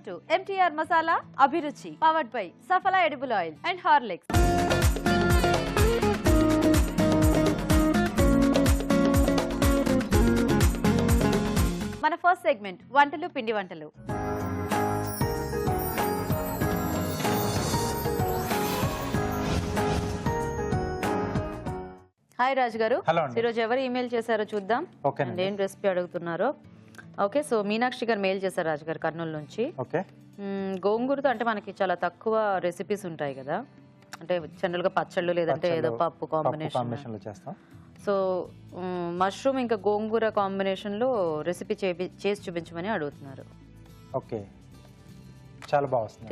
to MTR Masala Abhiruchi, powered by Safala Edible Oil and Horlicks. మన first segment వంటలు పిండి వంటలు. Hi రాజు గారు, ఈరోజు ఎవరు ఈమెయిల్ చేశారో చూద్దాం. ఏం రెసిపీ అడుగుతున్నారో. ఓకే, సో మీనాక్షి గారు మెయిల్ చేశారు రాజు గారు కర్నూలు నుంచి. గోంగూరతో అంటే మనకి చాలా తక్కువ రెసిపీస్ ఉంటాయి కదా, అంటే జనరల్ గా పచ్చళ్ళు లేదంటే ఏదో పప్పు కాంబినేషన్ చేస్తాం. సో మష్రూమ్ ఇంకా గోంగూర కాంబినేషన్ లో రెసిపీ చేసి చూపించమని అడుగుతున్నారు. ఓకే, చాలా బాగా వస్తుంది.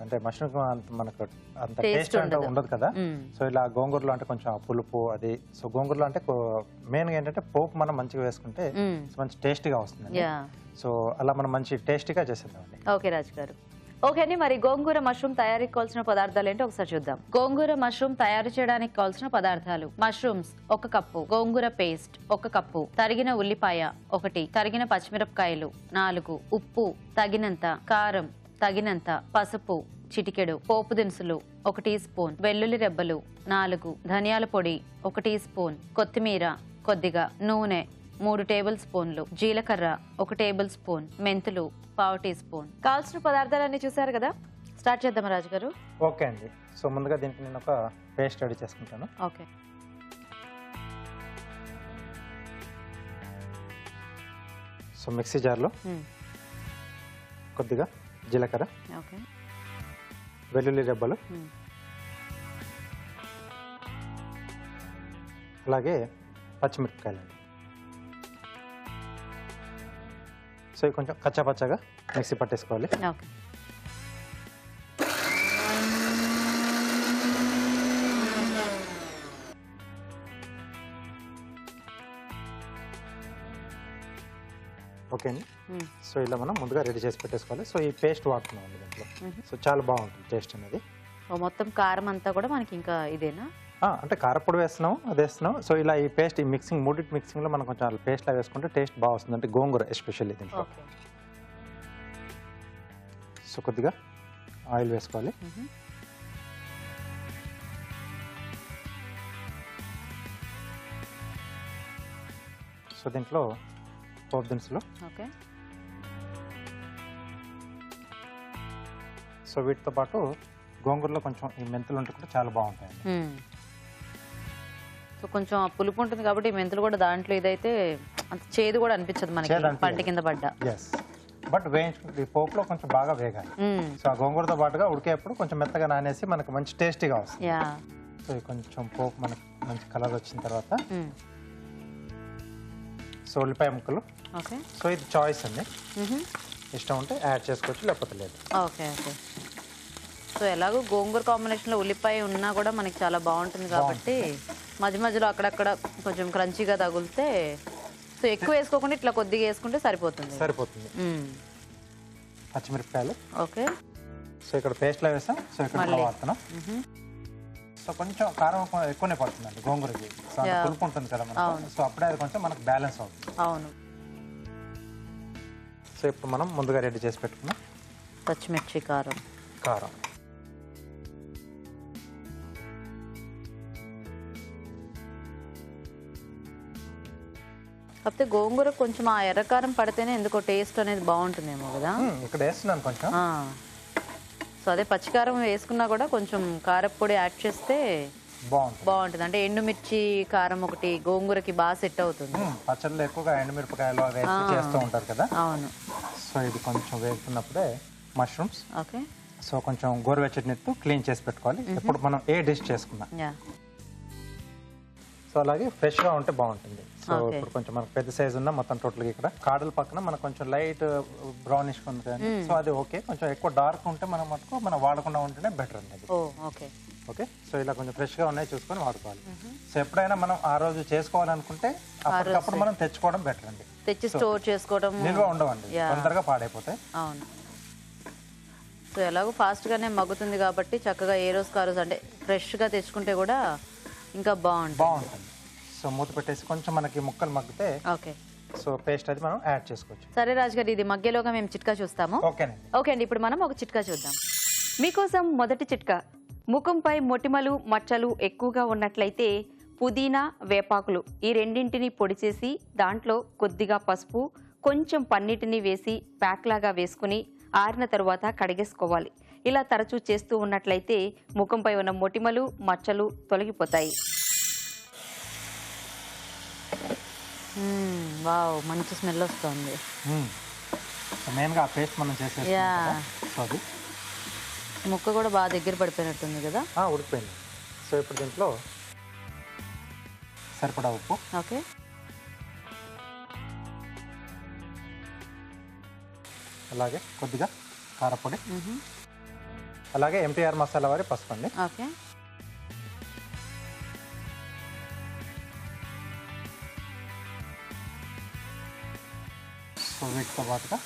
అంటే మష్రూమ్ మనకు అంత టేస్ట్ అంటే ఉండదు కదా. సో ఇలా గోంగూరలో అంటే కొంచెం పులుపు అది. సో గోంగూరలో అంటే మెయిన్ గా ఏంటంటే పోపు మనం మంచిగా వేసుకుంటే మంచి టేస్టీగా వస్తుంది. సో అలా మనం మంచి టేస్టీగా చేసేద్దాం. ఓకే రాజు గారు. ఓకే అండి, మరి గోంగూర మష్రూమ్ తయారీకి కావాల్సిన పదార్థాలు ఏంటో ఒకసారి చూద్దాం. గోంగూర మష్రూమ్ తయారు చేయడానికి కావాల్సిన పదార్థాలు: మష్రూమ్స్ 1 కప్పు, గోంగూర పేస్ట్ 1 కప్పు, తరిగిన ఉల్లిపాయ 1, తరిగిన పచ్చిమిరపకాయలు 4, ఉప్పు తగినంత, కారం తగినంత, పసుపు చిటికెడు, పోపు దినుసులు 1 టీ స్పూన్, వెల్లుల్లి రెబ్బలు 4, ధనియాల పొడి 1 టీ స్పూన్, కొత్తిమీర కొద్దిగా, నూనె 3 టేబుల్ స్పూన్లు, జీలకర్ర 1 టేబుల్ స్పూన్, మెంతులు 1/2 టీ స్పూన్. కావాల్సిన పదార్థాలన్నీ చూసారు కదా, స్టార్ట్ చేద్దాం రాజు గారు. ఓకే అండి, సో ముందుగా దీనికి నేను ఒక పేస్ట్ రెడీ చేసుకుంటాను. ఓకే, సో మిక్సీ జార్లో కొద్దిగా జీలకర్ర, ఓకే, వెల్లుల్లి రెబ్బలు, అలాగే పచ్చిమిరపకాయలు. సో ఇవి కొంచెం కచ్చాపచ్చాగా మిక్సీ పట్టేసుకోవాలి. ఓకే అండి, సో ఇలా మనం ముందుగా రెడీ చేసి పెట్టేసుకోవాలి. సో ఈ పేస్ట్ వాడుతున్నాం అండి దీంట్లో. సో చాలా బాగుంటుంది టేస్ట్ అనేది. మొత్తం కారం అంతా కూడా మనకి ఇంకా ఇదేనా? అంటే కారపొడి వేస్తున్నాం, అది వేస్తున్నాం. సో ఇలా ఈ పేస్ట్, ఈ మిక్సింగ్, మూడింటి మిక్సింగ్ లో మనం కొంచెం పేస్ట్ లా వేసుకుంటే టేస్ట్ బాగా వస్తుంది. అంటే గోంగూర ఎస్పెషల్లీ దీంట్లో. సో కొద్దిగా ఆయిల్ వేసుకోవాలి. సో దీంట్లో పోపు దినుసులు, సో వీటితో పాటు గోంగూరలో కొంచెం ఈ మెంతులు ఉంటే కూడా చాలా బాగుంటాయి. సో కొంచెం పులుపు ఉంటుంది కాబట్టి మెంతులు కూడా దాంట్లో ఇదైతే అంత చేదు కూడా అనిపించదు మనకి పంట కింద పడ్డా. బట్ వేయించుకుంటే ఈ పోపులో కొంచెం బాగా వేగాలి. సో ఆ గోంగూరతో పాటుగా ఉడికేప్పుడు కొంచెం మెత్తగా నానేసి మనకు మంచి టేస్టీగా వస్తుంది. సో కొంచెం పోపు మనకి మంచి కలర్ వచ్చిన తర్వాత సో ఉల్లిపాయ ముక్కలు. సో ఇది చాయిస్ అండి, ఇష్టం ఉంటే యాడ్ చేసుకోవచ్చు, లేకపోతే లేదు. Okay okay. సో ఎలాగో గోంగూర కాంబినేషన్లో ఉల్లిపాయ ఉన్నా కూడా మనకి చాలా బాగుంటుంది కాబట్టి మధ్య మధ్యలో అక్కడక్కడ కొంచెం క్రంచీగా తగులితే, సో ఎక్కువ వేసుకోకుండా ఇట్లా కొద్దిగా వేసుకుంటే సరిపోతుంది. పచ్చిమిరపకాయలు. ఓకే, సో ఇక్కడ పేస్ట్లో వేసాం. సో ఇక్కడ వాడుతున్నాం. సో కొంచెం కారం ఎక్కువనే పడుతుందండి గోంగూరకి. సో పులుపు ఉంటుంది కదా మనకు. సో అప్పుడే అది కొంచెం మనకు బ్యాలెన్స్ అవుతుంది. అవును. సో ఇప్పుడు మనం ముందుగా రెడీ చేసి పెట్టుకున్నాం పచ్చిమిర్చి, కారం. కాకపోతే గోంగూర కొంచెం ఆ ఎర్రకారం పడితేనే ఎందుకో టేస్ట్ అనేది బాగుంటుందేమో కదా. ఇక్కడ వేస్తున్నాను కొంచెం. సో అదే పచ్చికారం వేసుకున్నా కూడా కొంచెం కారపొడి యాడ్ చేస్తే బాగుంటుంది. అంటే ఎండుమిర్చి కారం ఒకటి గోంగూరకి బాగా సెట్ అవుతుంది. పచ్చళ్ళు ఎక్కువగా ఎండుమిరపకాయలు చేస్తూ ఉంటారు కదా. అవును. సో ఇది కొంచెం వేగుతున్నప్పుడే మష్రూమ్స్. ఓకే. సో కొంచెం గోరువెచ్చటి నీటితో క్లీన్ చేసి పెట్టుకోవాలి ఇప్పుడు మనం ఏ డిష్ చేసుకున్నా. సో అలాగే ఫ్రెష్ గా ఉంటే బాగుంటుంది. సో ఇప్పుడు కొంచెం మనకు పెద్ద సైజ్ ఉన్న మొత్తం టోటల్ ఇక్కడ కాడల పక్కన మనకు కొంచెం లైట్ బ్రౌనిష్ ఉంది కానీ సో అది ఓకే. కొంచెం ఎక్కువ డార్క్ ఉంటే మనం వాడకుండా ఉంటేనే బెటర్ అండి. ఓకే, సో ఇలా కొంచెం ఫ్రెష్ గా ఉన్నాయి చూసుకొని వాడుకోవాలి. సో ఎప్పుడైనా మనం ఆ రోజు చేసుకోవాలనుకుంటే అప్పటికప్పుడు మనం తెచ్చుకోవడం బెటర్ అండి. తెచ్చి స్టోర్ చేసుకోవడం నిల్వ ఉండవండి, తొందరగా పాడైపోతాయి. అవును. సో ఎలాగో ఫాస్ట్ గానే మగ్గుతుంది కాబట్టి చక్కగా ఏ రోజు కా రోజు అంటే ఫ్రెష్ గా తెచ్చుకుంటే కూడా ఇంకా బాగుంటుంది. సో మూత పెట్టేసి కొంచెం మనకి ముక్కలు మగ్గితే ఓకే సో పేస్ట్ అది మనం యాడ్ చేసుకోవచ్చు. సరే రాజు గారు, ఇది మగ్గేలోగా మేము చిట్కా చూస్తాము. ఓకేనండి. ఓకే అండి, ఇప్పుడు మనం ఒక చిట్కా చూద్దాం. మీకోసం మొదటి చిట్కా. ముఖంపై మొటిమలు మచ్చలు ఎక్కువగా ఉన్నట్లయితే పుదీనా, వేపాకులు ఈ రెండింటిని పొడి చేసి దాంట్లో కొద్దిగా పసుపు, కొంచెం పన్నీటిని వేసి ప్యాక్ లాగా వేసుకుని ఆరిన తరువాత కడిగేసుకోవాలి. ఇలా తరచూ చేస్తూ ఉన్నట్లయితే ముఖంపై ఉన్న మొటిమలు మచ్చలు తొలగిపోతాయి. వావ్, మంచి స్మెల్ వస్తుంది. మెయిన్గా ఆ పేస్ట్ మనం చేసేస్తాం. సో అది ముక్క కూడా బాగా దగ్గర పడిపోయినట్టుంది కదా. ఉడికిపోయింది. సో ఇప్పుడు దీంట్లో సరిపడా ఉప్పు, ఓకే, అలాగే కొద్దిగా కారపొడి, అలాగే ఎంటీఆర్ మసాలా వారి పసుపు అండి. ఓకే, సో వీటితో పాటుగా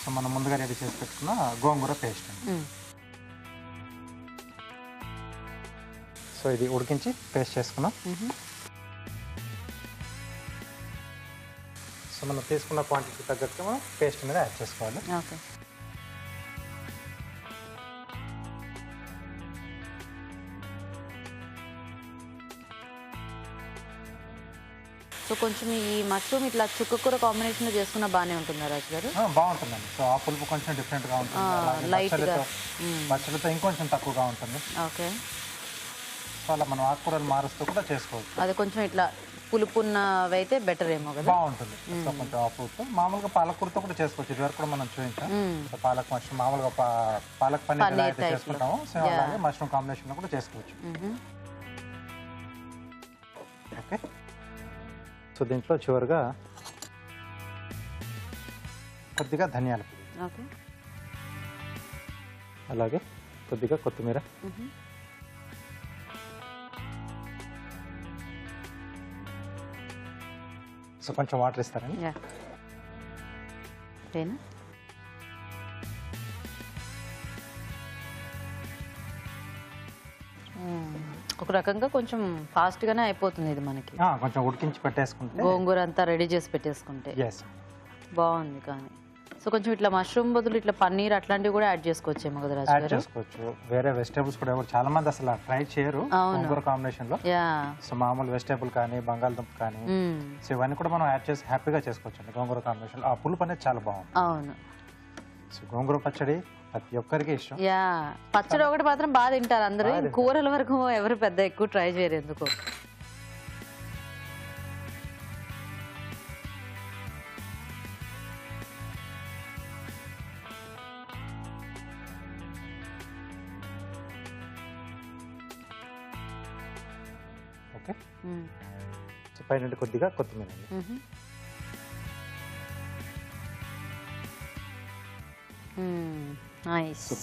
సో మనం ముందుగా రెడీ చేసి పెట్టుకున్న గోంగూర పేస్ట్ అండి. సో ఇది ఉడికించి పేస్ట్ చేసుకున్నాం. సో మనం తీసుకున్న క్వాంటిటీ తగ్గట్టు మనం పేస్ట్ మీద యాడ్ చేసుకోవాలి. ఓకే, సో కొంచెం ఈ మష్రూమ్ ఇట్లా చుక్కకూర కాంబినేషన్ లో చేసుకున్న బాగానే ఉంటుందా రాజు గారు? బాగుంటుందండి. సో ఆ పులుపు కొంచెం డిఫరెంట్గా ఉంటుంది, పచ్చడితో ఇంకొంచెం తక్కువగా ఉంటుంది. ఓకే, సో అలా మనం ఆకుకూరలు మారుస్తూ కూడా చేసుకోవచ్చు. అది కొంచెం ఇట్లా పులుపున్నవి అయితే బెటర్ ఏమో కదా, బాగుంటుంది. సో కొంచెం ఆ పులుపు మామూలుగా పాలకూరతో కూడా చేసుకోవచ్చు. ఇది వరకు కూడా మనం చూపించాం. సో పాలక్ మష్రూమ్ మామూలుగా పాలక్ పన్నీర్ ఎలా అయితే చేసుకుంటామో సేమ్ అలాగే మష్రూమ్ కాంబినేషన్ కూడా చేసుకోవచ్చు. ఓకే, సో దీంట్లో చివరిగా కొద్దిగా ధనియాల పొడి, ఓకే, అలాగే కొద్దిగా కొత్తిమీర, సో కొంచెం వాటర్ ఇస్తారండి. ఒక రకంగా కొంచెం ఫాస్ట్ గానే అయిపోతుంది ఇది మనకి. కొంచెం ఉడికించి పెట్టేసుకుంటే, గోంగూర అంతా రెడీ చేసి పెట్టేసుకుంటే బాగుంది. కానీ సో కొంచెం ఇట్లా మష్రూమ్ బదులు ఇట్లా పన్నీర్ అట్లాంటివి కూడా యాడ్ చేసుకోవచ్చేమో కదా రాజు గారు? చేసుకోవచ్చు. వేరే వెజిటేబుల్స్ కూడా చాలా మంది అసలు ట్రై చేయరు గోంగూర కాంబినేషన్ లో. సో మామూలు వెజిటేబుల్ కానీ బంగాళదుంప కానీ సో ఇవన్నీ కూడా మనం యాడ్ చేసి హ్యాపీగా చేసుకోవచ్చు గోంగూర కాంబినేషన్. ఆ పులుపు అనేది చాలా బాగుంది. అవును. సో గోంగూర పచ్చడి ప్రతి ఒక్కరికి ఇష్టం. పచ్చడి ఒకటి మాత్రం బాగా తింటారు అందరూ, కూరల వరకు ఎవరు పెద్ద ఎక్కువ ట్రై చేయరు ఎందుకు. ఓకే, సో పైన కొద్దిగా కొత్తిమీర.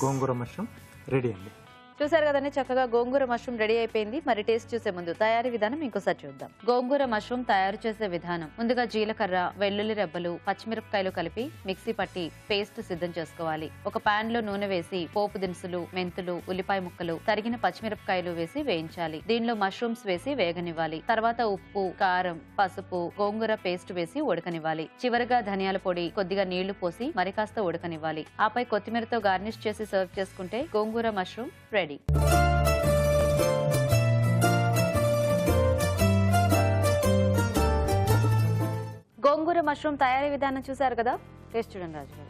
గోంగూర మష్రూమ్ రెడీ అండి. చూసారు కదండి, చక్కగా గోంగూర మష్రూమ్ రెడీ అయిపోయింది. మరి టేస్ట్ చూసే ముందు తయారీ విధానం ఇంకోసారి చూద్దాం. గోంగూర మష్రూమ్ తయారు చేసే విధానం. ముందుగా జీలకర్ర, వెల్లుల్లి రెబ్బలు, పచ్చిమిరపకాయలు కలిపి మిక్సీ పట్టి పేస్ట్ సిద్ధం చేసుకోవాలి. ఒక పాన్ లో నూనె వేసి పోపు దినుసులు, మెంతులు, ఉల్లిపాయ ముక్కలు, తరిగిన పచ్చిమిరపకాయలు వేసి వేయించాలి. దీనిలో మష్రూమ్స్ వేసి వేగనివ్వాలి. తర్వాత ఉప్పు, కారం, పసుపు, గోంగూర పేస్ట్ వేసి ఉడకనివ్వాలి. చివరగా ధనియాల పొడి, కొద్దిగా నీళ్లు పోసి మరి కాస్త ఉడకనివ్వాలి. ఆపై కొత్తిమీరతో గార్నిష్ చేసి సర్వ్ చేసుకుంటే గోంగూర మష్రూమ్ రెడీ. గోంగూర మష్రూమ్ తయారీ విధానం చూసారు కదా, టేస్ట్ చూడండి రాజు గారు.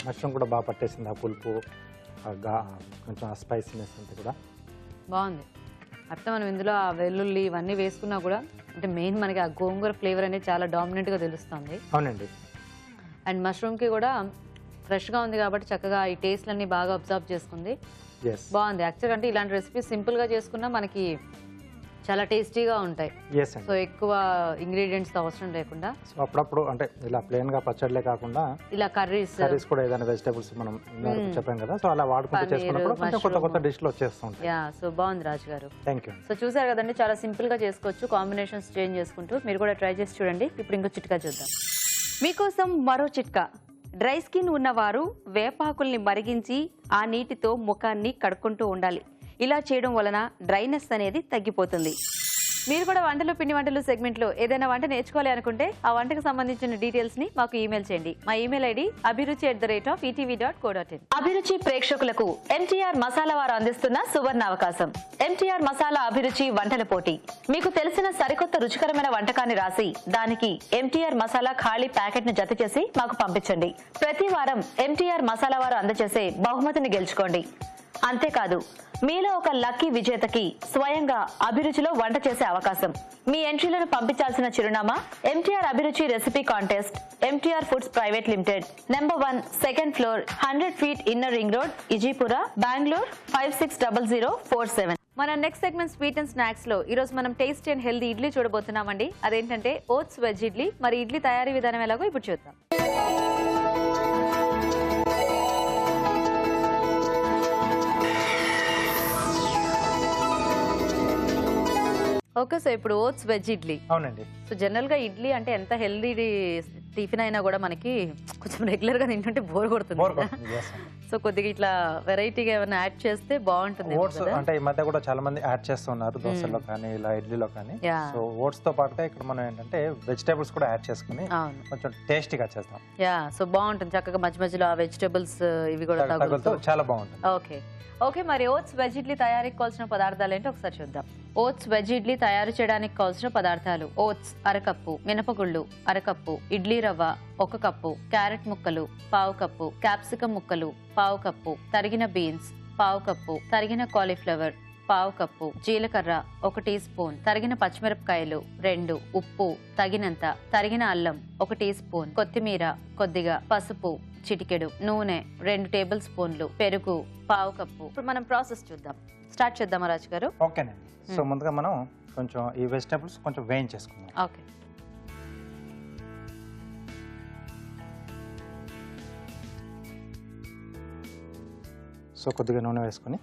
మష్రూమ్ కూడా బాగా పట్టేసింది, ఆ పులుపు కొంచెం స్పైసీనెస్ అంతా కూడా బాగుంది. అట్లా మనం ఇందులో ఆ వెల్లుల్లి ఇవన్నీ వేసుకున్నా కూడా అంటే మెయిన్ మనకి ఆ గోంగూర ఫ్లేవర్ అనేది చాలా డామినెంట్ గా తెలుస్తుంది. అవునండి. అండ్ మష్రూమ్ కి కూడా ఫ్రెష్ గా ఉంది కాబట్టి చక్కగా ఈ టేస్ట్ అన్ని బాగా అబ్జర్వ్ చేసుకుంది. బాగుంది. యాక్చువల్గా అంటే ఇలాంటి రెసిపీస్ సింపుల్ గా చేసుకున్నా మనకి చాలా టేస్టీగా ఉంటాయి. సో ఎక్కువ ఇంగ్రీడియంట్స్ అవసరం లేకుండా అప్పుడప్పుడు అంటే ఇలా ప్లేన్ గా పచ్చడిలే కాకుండా ఇలా కర్రీస్ కూడా ఏదైనా వెజిటబుల్స్ మనం చెప్పాం కదా, సో అలా వాడుకుంటూ చేసుకున్నప్పుడు కొంచెం కొత్త కొత్త డిష్లు వచ్చేస్తుంటాయి. సో బాగుంది రాజు గారు. థాంక్యూ. సో చూసారు కదండి, చాలా సింపుల్ గా చేసుకోవచ్చు, కాంబినేషన్స్ చేంజ్ చేసుకుంటూ. మీరు కూడా ట్రై చేసి చూడండి. ఇప్పుడు ఇంకో చిట్కా చూద్దాం. మీకోసం మరో చిట్కా. డ్రై స్కిన్ ఉన్నవారు వేపాకుల్ని మరిగించి ఆ నీటితో ముఖాన్ని కడుక్కుంటూ ఉండాలి. ఇలా చేయడం వలన డ్రైనెస్ అనేది తగ్గిపోతుంది. మీరు కూడా వంటలు పిండి వంటలు సెగ్మెంట్ లో ఏదైనా వంట నేర్చుకోవాలి అనుకుంటే ఆ వంటకు సంబంధించిన డీటెయిల్స్ ని మాకు ఈమెయిల్ చేయండి. మా ఈమెయిల్ ఐడి abhiruchi@etv.co.in. అభిరుచి ప్రేక్షకులకు ఎంటీఆర్ మసాలా వారు అందిస్తున్న సువర్ణ అవకాశం. ఎంటీఆర్ మసాలా అభిరుచి వంటల పోటీ. మీకు తెలిసిన సరికొత్త రుచికరమైన వంటకాన్ని రాసి దానికి ఎంటీఆర్ మసాలా ఖాళీ ప్యాకెట్ ను జత చేసి మాకు పంపించండి. ప్రతి వారం ఎంటీఆర్ మసాలా వారు అందజేసే బహుమతిని గెలుచుకోండి. అంతేకాదు, మీలో ఒక లక్కీ విజేతకి స్వయంగా అభిరుచిలో వంట చేసే అవకాశం. మీ ఎంట్రీలను పంపించాల్సిన చిరునామా ఎంటీఆర్ అభిరుచి recipe contest, MTR foods private limited, number 1, second floor, 100 feet inner ring road, Ejipura, Bengaluru 560047. మన next segment sweet and snacks లో ఈ రోజు మనం టేస్టీ అండ్ హెల్దీ ఇడ్లీ చూడబోతున్నామండి. అదేంటంటే ఓట్స్ వెజ్ ఇడ్లీ. మరి ఇడ్లీ తయారీ విధానం ఎలాగో ఇప్పుడు చూద్దాం. ఓకే, సో ఇప్పుడు ఓట్స్ వెజ్ ఇడ్లీ. అవునండి. సో జనరల్ గా ఇడ్లీ అంటే ఎంత హెల్దీ టిఫిన్ అయినా కూడా మనకి కొంచెం రెగ్యులర్ గా తింటుంటే బోర్ కొడుతుంది. సో కొద్దిగా ఇట్లా వెరైటీగా ఏమైనా యాడ్ చేస్తే బాగుంటుంది. ఓట్స్ అంటే ఈ మధ్య కూడా చాలా మంది యాడ్ చేస్తున్నారు దోశల్లో కానీ ఇలా ఇడ్లీలో కానీ. సో ఓట్స్ తో పాటుగా ఇక్కడ మనం ఏంటంటే వెజిటేబుల్స్ కూడా యాడ్ చేసుకుని కొంచెం టేస్టీగా చేస్తాం. యా, సో బాగుంటుంది. చక్కగా మధ్య మధ్యలో ఆ వెజిటేబుల్స్ ఇవి కూడా తగులుతూ చాలా బాగుంటుంది. ఓకే, మరి ఓట్స్ వెజ్ ఇడ్లీ తయారీకి కావాల్సిన పదార్థాలు ఏంటో ఒకసారి చూద్దాం. ఓట్స్ వెజ్ ఇడ్లీ తయారు చేయడానికి కావాల్సిన పదార్థాలు: ఓట్స్ అరకప్పు, మినపగుళ్ళు అరకప్పు, ఇడ్లీ రవ్వ 1 కప్పు, క్యారెట్ ముక్కలు 1/2 కప్పు, క్యాప్సికమ్ ముక్కలు 1/2 కప్పు, తరిగిన బీన్స్ 1/2 కప్పు, తరిగిన కాలీఫ్లవర్ 1/2 కప్పు, జీలకర్ర 1 టీ స్పూన్, తరిగిన పచ్చిమిరపకాయలు 2, ఉప్పు తగినంత, తరిగిన అల్లం 1 టీ స్పూన్, కొత్తిమీర కొద్దిగా, పసుపు చిటికెడు, నూనె 2 టేబుల్ స్పూన్లు, పెరుగు 1/2 కప్పు. ఇప్పుడు మనం ప్రాసెస్ చూద్దాం. స్టార్ట్ చేద్దామా రాజు గారు? ఓకేనండి. సో ముందుగా మనం కొంచెం ఈ వెజిటేబుల్స్ కొంచెం వేయించేసుకుందాం. ఓకే. సో కొద్దిగా నూనె వేసుకుని,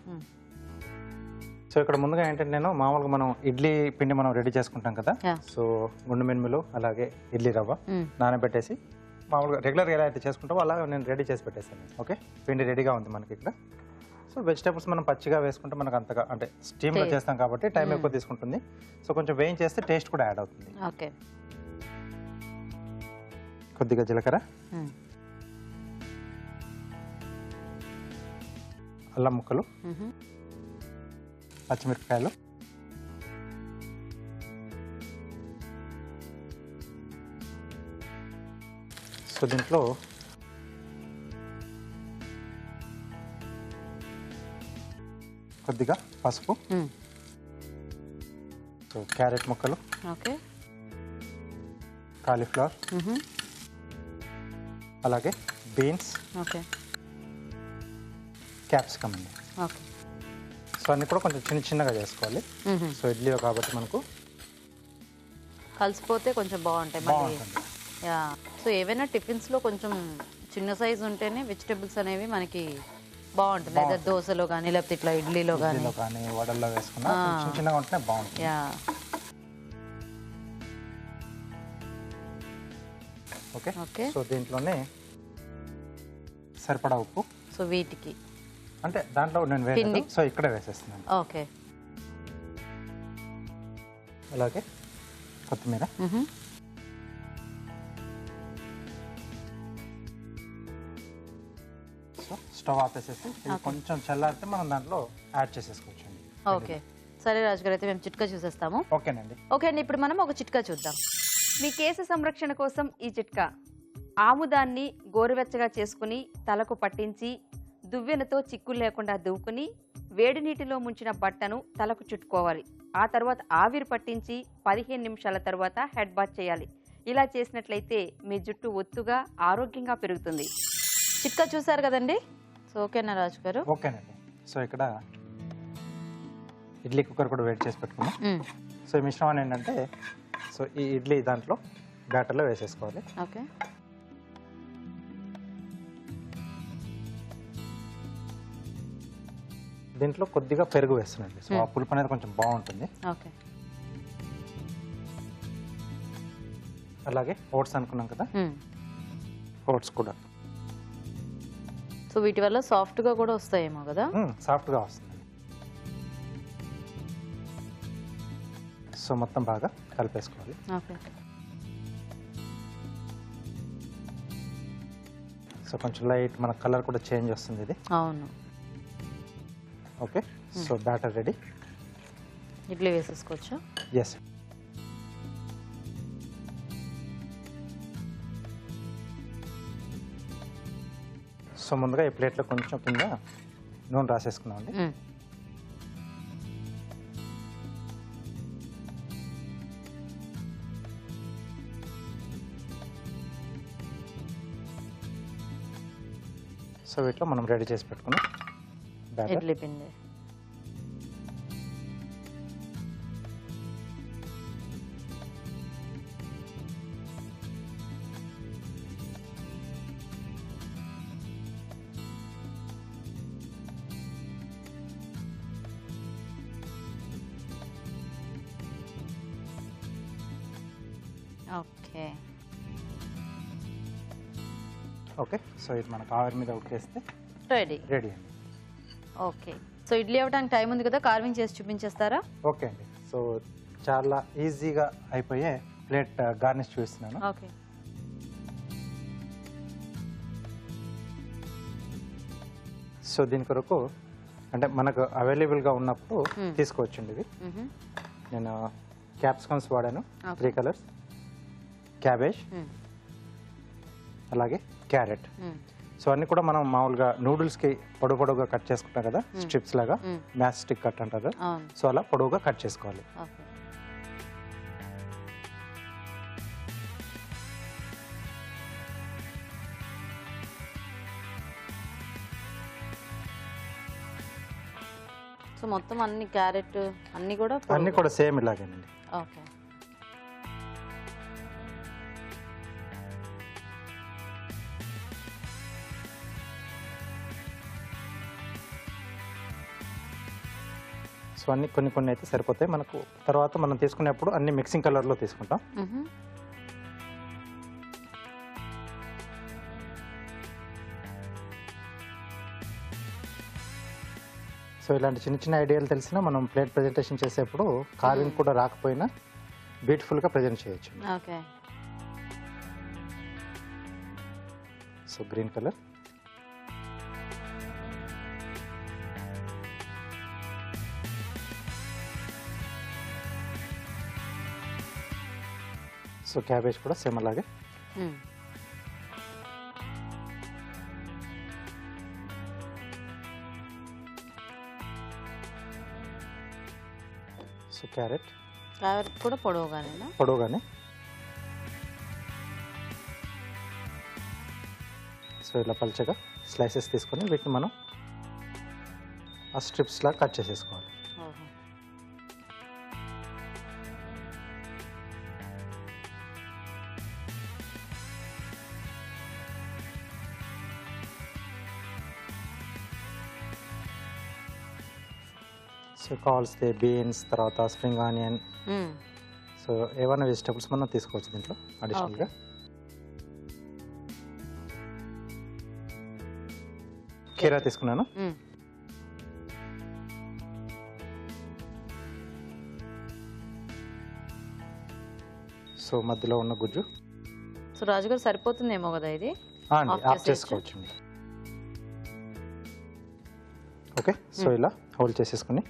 సో ఇక్కడ ముందుగా ఏంటంటే నేను మామూలుగా మనం ఇడ్లీ పిండి మనం రెడీ చేసుకుంటాం కదా. సో గుండు మినుములు అలాగే ఇడ్లీ రవ్వ నానబెట్టేసి మామూలుగా రెగ్యులర్గా ఎలా అయితే చేసుకుంటామో అలా నేను రెడీ చేసి పెట్టేసాను. ఓకే, పిండి రెడీగా ఉంది మనకి ఇక్కడ. సో వెజిటేబుల్స్ మనం పచ్చిగా వేసుకుంటే మనకు అంతగా అంటే స్టీమ్లో చేస్తాం కాబట్టి టైం ఎక్కువ తీసుకుంటుంది. సో కొంచెం వేయించేస్తే టేస్ట్ కూడా యాడ్ అవుతుంది. ఓకే. కొద్దిగా జీలకర్ర, అల్లం ముక్కలు, పచ్చిమిరపకాయలు, సో దీంట్లో కొద్దిగా పసుపు, సో క్యారెట్ ముక్కలు, ఓకే, కాలీఫ్లవర్, అలాగే బీన్స్, ఓకే, క్యాప్సికమ్ అండి. ఓకే. సో అన్ని కూడా కొంచెం చిన్న చిన్నగా చేసుకోవాలి. సో ఇడ్లీ కాబట్టి మనకు కలిసిపోతే కొంచెం బాగుంటాయి. బాగుంటుంది. యా, సో ఏవైనా టిఫిన్స్ లో కొంచెం చిన్న సైజు ఉంటేనే వెజిటేబుల్స్ అనేవి మనకి బాగుంటుంది. లేదా దోశలో కానీ లేకపోతే ఇట్లా ఇడ్లీలో కానీ వడల్లో వేసుకున్నా చిన్న చిన్నగా ఉంటేనే బాగుంటుంది. Yeah, okay. ఓకే. సో దీంట్లోనే సరిపడా ఉప్పు. సో వీటికి అంటే దాంట్లో నేను వేయలేదు, సో ఇక్కడే వేసేస్తున్నాను. ఓకే. అలాగే కొత్తిమీర, సో స్టవ్ ఆపేసేసి ఇది కొంచెం చల్లారితే మనం దాంట్లో యాడ్ చేసేసుకోవచ్చు. ఓకే, సరే రాజు గారు, అయితే మేము చిట్కా చూసేస్తాము. ఓకేనండి. ఓకే అండి, ఇప్పుడు మనం ఒక చిట్కా చూద్దాం. మీ కేశ సంరక్షణ కోసం ఈ చిట్కా: ఆముదాన్ని గోరువెచ్చగా చేసుకుని తలకు పట్టించి దువ్వెనతో చిక్కులు లేకుండా దువ్వుకుని వేడి నీటిలో ముంచిన బట్టను తలకు చుట్టుకోవాలి. ఆ తర్వాత ఆవిరి పట్టించి 15 నిమిషాల తర్వాత హెడ్ బాత్ చేయాలి. ఇలా చేసినట్లయితే మీ జుట్టు ఒత్తుగా ఆరోగ్యంగా పెరుగుతుంది. చిట్కా చూసారు కదండి. సో ఓకేనా రాజు గారు? ఓకేనండి. సో ఇక్కడ ఇడ్లీ కుక్కర్ కూడా వేడి చేసి పెట్టుకున్నాం. సో ఈ మిశ్రమాన్ని ఏంటంటే సో ఈ ఇడ్లీ దాంట్లో బ్యాటర్లో వేసేసుకోవాలి. ఓకే. దీంట్లో కొద్దిగా పెరుగు వేస్తున్నాండి. సో ఆ పులుపు అనేది కొంచెం బాగుంటుంది. ఓకే. అలాగే ఓట్స్ అనుకున్నాం కదా, ఓట్స్ కూడా సో వీటి వల్ల సాఫ్ట్గా కూడా వస్తాయేమో కదా. సాఫ్ట్గా వస్తుంది. సో మొత్తం బాగా కలిపేసుకోవాలి. ఓకే. సో కొంచెం లైట్ మన కలర్ కూడా చేంజ్ వస్తుంది ఇది. అవును. Okay. So batter ready. Idli వేసేసుకోవచ్చా? ఎస్. సో ముందుగా ఈ ప్లేట్లో కొంచెం కింద నూనె రాసేసుకున్నామండి. సో వీటిలో మనం రెడీ చేసి పెట్టుకున్నాం ఇడ్లీ పిండి. ఓకే. ఓకే. సో ఇది మనకు ఆవిరి మీద ఉడికేస్తే రెడీ. రెడీ అండి. ఓకే. సో ఇడ్లీ అవ్వడానికి టైం ఉంది కదా, కార్వింగ్ చేసి చూపించేస్తారా? ఓకే అండి. సో చాలా ఈజీగా అయిపోయే ప్లేట్ గార్నిష్ చూపిస్తున్నాను. ఓకే. సో దీని కొరకు అంటే మనకు అవైలబుల్గా ఉన్నప్పుడు తీసుకోవచ్చండి ఇవి. నేను క్యాప్సికమ్స్ వాడాను 3 కలర్స్, క్యాబేజ్, అలాగే క్యారెట్. సో అన్నీ కూడా మనం మామూలుగా నూడిల్స్కి పొడవుగా కట్ చేసుకుంటాం కదా, స్ట్రిప్స్ లాగా, మ్యాష్ స్టిక్ కట్ అంటారు. సో అలా పొడవుగా కట్ చేసుకోవాలి. సో మొత్తం అన్ని క్యారెట్ అన్ని కూడా సేమ్ ఇలాగేనండి. ఓకే. సో అన్ని కొన్ని అయితే సరిపోతాయి మనకు. తర్వాత మనం తీసుకునేప్పుడు అన్ని మిక్సింగ్ కలర్లో తీసుకుంటాం. సో ఇలాంటి చిన్న ఐడియాలు తెలిసినా మనం ప్లేట్ ప్రెజెంటేషన్ చేసేప్పుడు కార్వింగ్ కూడా రాకపోయినా బ్యూటిఫుల్గా ప్రెజెంట్ చేయొచ్చు. Okay. So green colour, so cabbage కూడా సేమ్ అలాగే. సో క్యారెట్ కూడా పొడవుగానే. సో ఇలా పల్చగా స్లైసెస్ తీసుకొని వీటిని మనం ఆ స్ట్రిప్స్ లాగా కట్ చేసేసుకోవాలి. సో కావాల్స్తే బీన్స్, తర్వాత స్ప్రింగ్ ఆనియన్, సో ఏమైనా వెజిటబుల్స్ మనం తీసుకోవచ్చు దీంట్లో అడిషనల్గా. కీరా తీసుకున్నాను. సో మధ్యలో ఉన్న గుజ్జు. సో రాజుగారు సరిపోతుందేమో కదా ఇది? ఆఫ్ చేసుకోవచ్చు. ఓకే. సో ఇలా హోల్డ్ చేసేసుకుని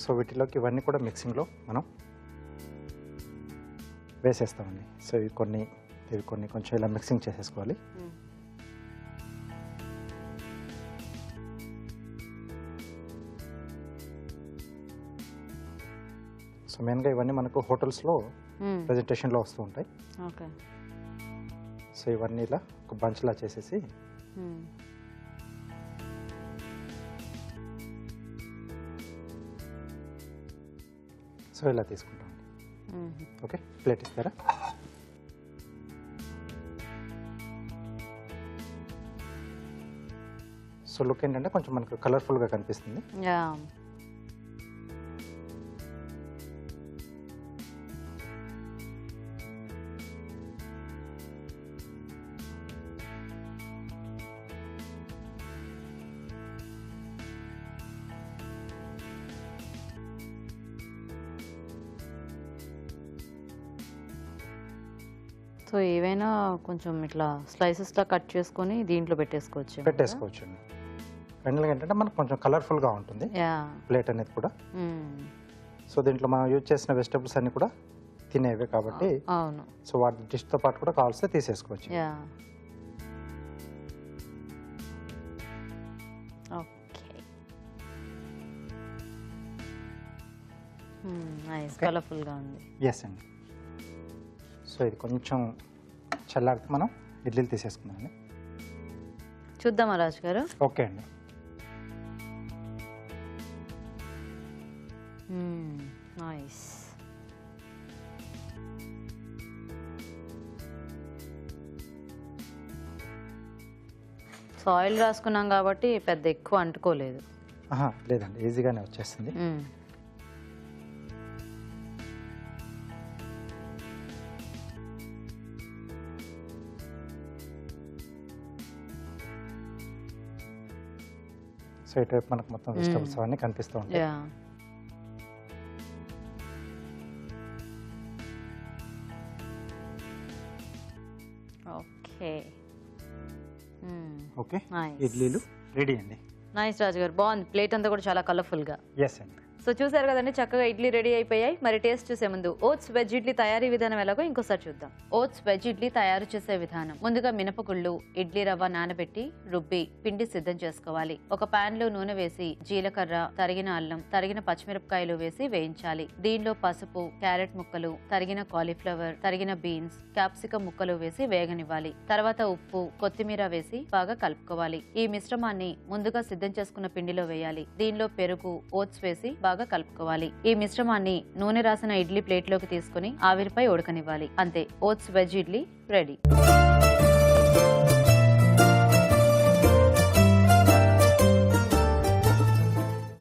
సో వీటిలోకి ఇవన్నీ కూడా మిక్సింగ్లో మనం వేసేస్తామండి. సో ఇవి కొన్ని కొంచెం ఇలా మిక్సింగ్ చేసేసుకోవాలి. సో మెయిన్గా ఇవన్నీ మనకు హోటల్స్లో ప్రెజెంటేషన్లో వస్తూ ఉంటాయి. ఓకే. సో ఇవన్నీ ఇలా ఒక బంచ్లా చేసేసి సో ఇలా తీసుకుంటాం. ఓకే. ప్లేట్ ఇస్తారా? సో లుక్ ఏంటంటే కొంచెం మనకు కలర్ఫుల్గా కనిపిస్తుంది. సో ఏవైనా కొంచెం ఇట్లా స్లైసెస్లా కట్ చేసుకొని దీంట్లో పెట్టేసుకోవచ్చు. పెట్టేసుకోవచ్చు అండి. ఫైనల్గా ఏంటంటే మనకు కొంచెం కలర్ఫుల్గా ఉంటుంది ప్లేట్ అనేది కూడా. సో దీంట్లో మనం యూజ్ చేసిన వెజిటబుల్స్ అన్ని కూడా తినేవే కాబట్టి అవును. సో వాటి డిష్తో పాటు కూడా కావాల్సి తీసేసుకోవచ్చు. ఓకే, నైస్, కలర్ఫుల్గా ఉంది. ఎస్ అండి. సో ఇది కొంచెం చల్లారితే మనం ఇడ్లీలు తీసేసుకుందాం. చూద్దామా రాజు గారు? ఓకే అండి. నైస్. సో ఆయిల్ రాసుకున్నాం కాబట్టి పెద్ద ఎక్కువ అంటుకోలేదు. లేదండి, ఈజీగానే వచ్చేస్తుంది. సో ఇటువైపు మనకు మొత్తం వెజిటబుల్స్ అవన్నీ కనిపిస్తూ ఉంటాయి. ఓకే ఓకే, ఇడ్లీలు రెడీ అండి. నైస్ రాజు గారు, బాగుంది. ప్లేట్ అంతా కూడా చాలా కలర్ఫుల్గా. ఎస్ అండి. సో చూసారు కదండి, చక్కగా ఇడ్లీ రెడీ అయిపోయాయి. మరి టేస్ట్ చూసే ముందు ఓట్స్ వెజ్ ఇడ్లీ తయారీ విధానం ఎలాగో ఇంకోసారి చూద్దాం. ఓట్స్ వెజ్ ఇడ్లీ తయారు చేసే విధానం: ముందుగా మినపగుళ్ళు, ఇడ్లీ రవ్వ నానబెట్టి రుబ్బి పిండి సిద్ధం చేసుకోవాలి. ఒక పాన్ లో నూనె వేసి జీలకర్ర, తరిగిన అల్లం, తరిగిన పచ్చిమిరపకాయలు వేసి వేయించాలి. దీనిలో పసుపు, క్యారెట్ ముక్కలు, తరిగిన కాలీఫ్లవర్, తరిగిన బీన్స్, క్యాప్సికం ముక్కలు వేసి వేగనివ్వాలి. తర్వాత ఉప్పు, కొత్తిమీర వేసి బాగా కలుపుకోవాలి. ఈ మిశ్రమాన్ని ముందుగా సిద్ధం చేసుకున్న పిండిలో వేయాలి. దీనిలో పెరుగు, ఓట్స్ వేసి బాగా కలుపుకోవాలి. ఈ మిశ్రమాన్ని నూనె రాసిన ఇడ్లీ ప్లేట్ లోకి తీసుకుని ఆవిరిపై ఉడకనివ్వాలి. అంతే, oats veg idli ready.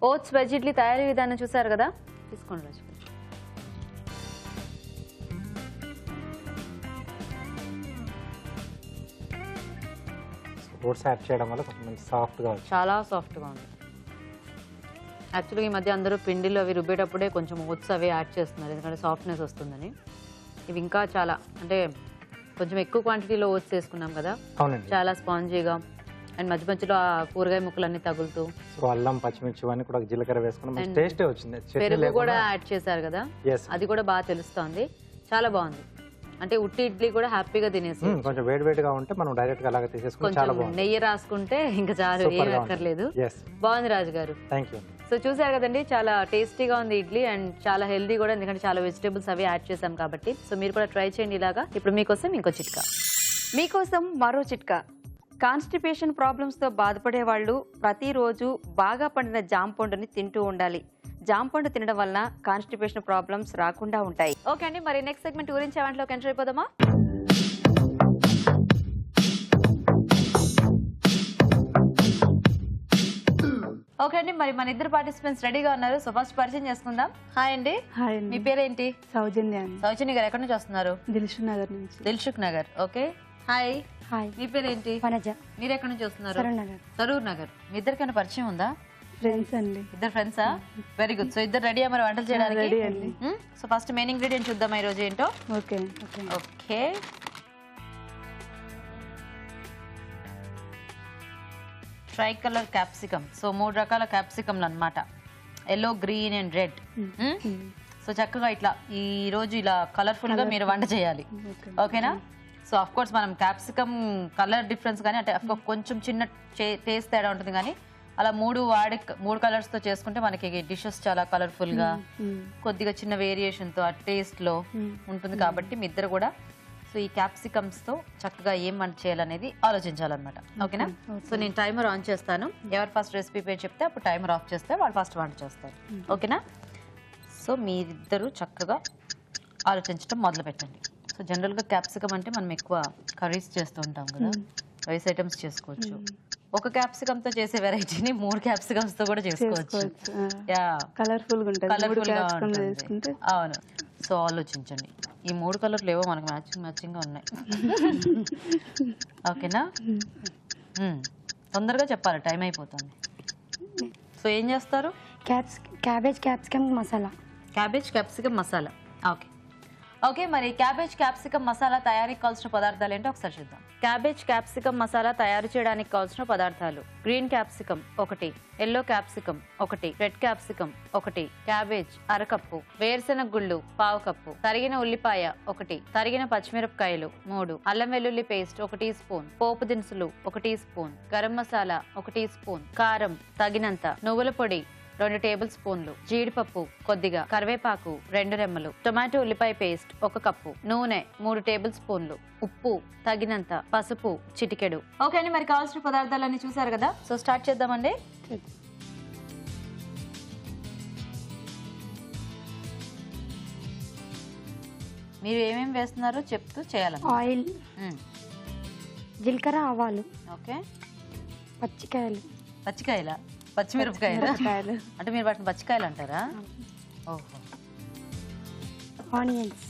Oats veg idli తయారీ విధానం చూసారు కదా, తీసుకోండి రాజు. ఓట్స్ యాడ్ చేయడం వల్ల కొంచెం సాఫ్ట్గా వచ్చింది. చాలా సాఫ్ట్గా ఉంది. యాక్చువల్గా ఈ మధ్య అందరూ పిండిలో అవి రుబ్బేటప్పుడే కొంచెం ఓట్స్ అవి యాడ్ చేస్తున్నారు, ఎందుకంటే సాఫ్ట్నెస్ వస్తుందని. ఇవి ఇంకా చాలా, అంటే కొంచెం ఎక్కువ క్వాంటిటీలో ఓట్స్ వేసుకున్నాం కదా, అవునండి, చాలా స్పాంజీగా అండ్ మధ్య మధ్యలో ఆ కూరగాయ ముక్కలన్నీ తగులుతూ. సో అల్లం, పచ్చిమిర్చి అన్నీ కూడా జీలకర్ర వేసుకున్నాం, టేస్టే వచ్చింది. పెరుగు కూడా యాడ్ చేశారు కదా, అది కూడా బాగా తెలుస్తోంది. చాలా బాగుంది. అంటే ఉట్టి ఇడ్లీ కూడా హ్యాపీగా తినేసి, కొంచెం వేడివేడిగా ఉంటే మనం డైరెక్ట్ గా అలాగా తీసేసుకుంటే చాలా బాగుంది. నెయ్యి రాసుకుంటే ఇంకా చాలు, ఏమీ అక్కర్లేదు. బాగుంది రాజు గారు. థాంక్యూ. సో చూసారు కదండి, చాలా టేస్టీగా ఉంది ఇడ్లీ అండ్ చాలా హెల్దీ కూడా, ఎందుకంటే చాలా వెజిటేబుల్స్ అవి యాడ్ చేసాం కాబట్టి. సో మీరు కూడా ట్రై చేయండి ఇలాగా. ఇప్పుడు మీకోసం ఇంకో చిట్కా. మీకోసం మరో చిట్కా. కాన్స్టిపేషన్ ప్రాబ్లమ్స్తో బాధపడే వాళ్ళు ప్రతిరోజు బాగా పండిన జామ పండుని తింటూ ఉండాలి. జామ పండు తినడం వలన కాన్స్టిపేషన్ ప్రాబ్లమ్స్ రాకుండా ఉంటాయి. ఓకే అండి, మరి నెక్స్ట్ సెగ్మెంట్ గురించి వంటలోకి ఎంటర్ అయిపోదామా? ఓకే అండి, మరి మన ఇద్దరు పార్టిసిపెంట్స్ రెడీగా ఉన్నారు. సో ఫస్ట్ పరిచయం చేసుకుందాం. హాయ్ అండి. హాయ్ అండి. మీ పేరేంటి? సౌజన్య. సౌజన్య గారు ఎక్కడి నుంచి వస్తున్నారు? దిల్సుఖ్ నగర్ నుంచి. Dilsukh Nagar. Okay. Hi. Hi. మీ పేరేంటి? వనజ. మీరు ఎక్కడి నుంచి వస్తున్నారు? సరూర్ నగర్. సరూర్ నగర్. మీ ఇద్దరికైనా పరిచయం ఉందా? ఫ్రెండ్స్ అండి. ఇద్దరు ఫ్రెండ్సా? Very good. సో ఇద్దరు రెడీ మరి వంటలు చేయడానికి? రెడీ అండి. సో ఫస్ట్ మెయిన్ ఇంగ్రీడియంట్ చూద్దాం ఈ రోజు ఏంటో. Okay. Okay. Try colour capsicum. So 3 రకాల క్యాప్సికమ్లు అన్నమాట, yellow, green and red. So చక్కగా ఇట్లా ఈ రోజు ఇలా కలర్ఫుల్ గా మీరు వంట చేయాలి. ఓకేనా? సో ఆఫ్ కోర్స్ మనం క్యాప్సికమ్ కలర్ డిఫరెన్స్ కానీ, అంటే కొంచెం చిన్న టేస్ట్ తేడా ఉంటుంది, కానీ అలా 3 కలర్స్ తో చేసుకుంటే మనకి డిషెస్ చాలా కలర్ఫుల్ గా, కొద్దిగా చిన్న వేరియేషన్ తో ఆ టేస్ట్ లో ఉంటుంది. కాబట్టి మీ ఇద్దరు కూడా సో ఈ క్యాప్సికమ్స్ తో చక్కగా ఏం వంట చేయాలనేది ఆలోచించాలన్నమాట. ఓకేనా? సో నేను టైమర్ ఆన్ చేస్తాను. ఎవరు ఫస్ట్ రెసిపీ పేరు చెప్తే అప్పుడు టైమర్ ఆఫ్ చేస్తే వాళ్ళు ఫస్ట్ వంట చేస్తారు. ఓకేనా? సో మీరిద్దరు చక్కగా ఆలోచించడం మొదలు పెట్టండి. సో జనరల్గా క్యాప్సికమ్ అంటే మనం ఎక్కువ కర్రీస్ చేస్తూ ఉంటాం కదా, రైస్ ఐటమ్స్ చేసుకోవచ్చు. ఒక క్యాప్సికమ్ తో చేసే వెరైటీని 3 క్యాప్సికమ్స్ తో కూడా చేసుకోవచ్చు. కలర్ఫుల్ గా ఉంటుంది. అవును. సో ఆలోచించండి, ఈ 3 కలర్లు ఏవో మనకు మ్యాచింగ్ గా ఉన్నాయి. ఓకేనా? తొందరగా చెప్పాలి, టైం అయిపోతుంది. సో ఏం చేస్తారు? Cabbage capsicum masala. Cabbage capsicum masala. Okay. Okay, మరి క్యాబేజ్ క్యాప్సికమ్ మసాలా తయారీకి కావాల్సిన పదార్థాలు ఏంటో ఒకసారి చూద్దాం. క్యాబేజ్ క్యాప్సికమ్ మసాలా తయారు చేయడానికి కావాల్సిన పదార్థాలు: green capsicum 1, yellow capsicum 1, red capsicum 1, cabbage అరకప్పు, వేరుశెనగ గుళ్ళు 1/2 కప్పు, తరిగిన ఉల్లిపాయ 1, తరిగిన పచ్చిమిరపకాయలు 3, అల్లం వెల్లుల్లి పేస్ట్ 1 టీ స్పూన్, పోపు దినుసులు 1 teaspoon, garam masala 1 teaspoon, కారం తగినంత, నువ్వుల పొడి 2 టేబుల్ స్పూన్లు, జీడిపప్పు కొద్దిగా, కరివేపాకు 2 రెమ్మలు, టొమాటో ఉల్లిపాయ పేస్ట్ 1 కప్పు, నూనె 3 టేబుల్ స్పూన్లు, ఉప్పు తగినంత, పసుపు చిటికెడు. ఓకే అండి, మరి కావాల్సిన పదార్థాలన్నీ చూసారు కదా, సో స్టార్ట్ చేద్దామండి. మీరు ఏమేమి వేస్తున్నారో చెప్తూ చేయాలి. ఆయిల్, జీలకర్ర, ఆవాలు, ఓకే, పచ్చికాయలు, పచ్చిమిరపకాయలు అంటే మీరు వాటిని పచ్చికాయలు అంటారా? ఓహో. ఆనియన్స్,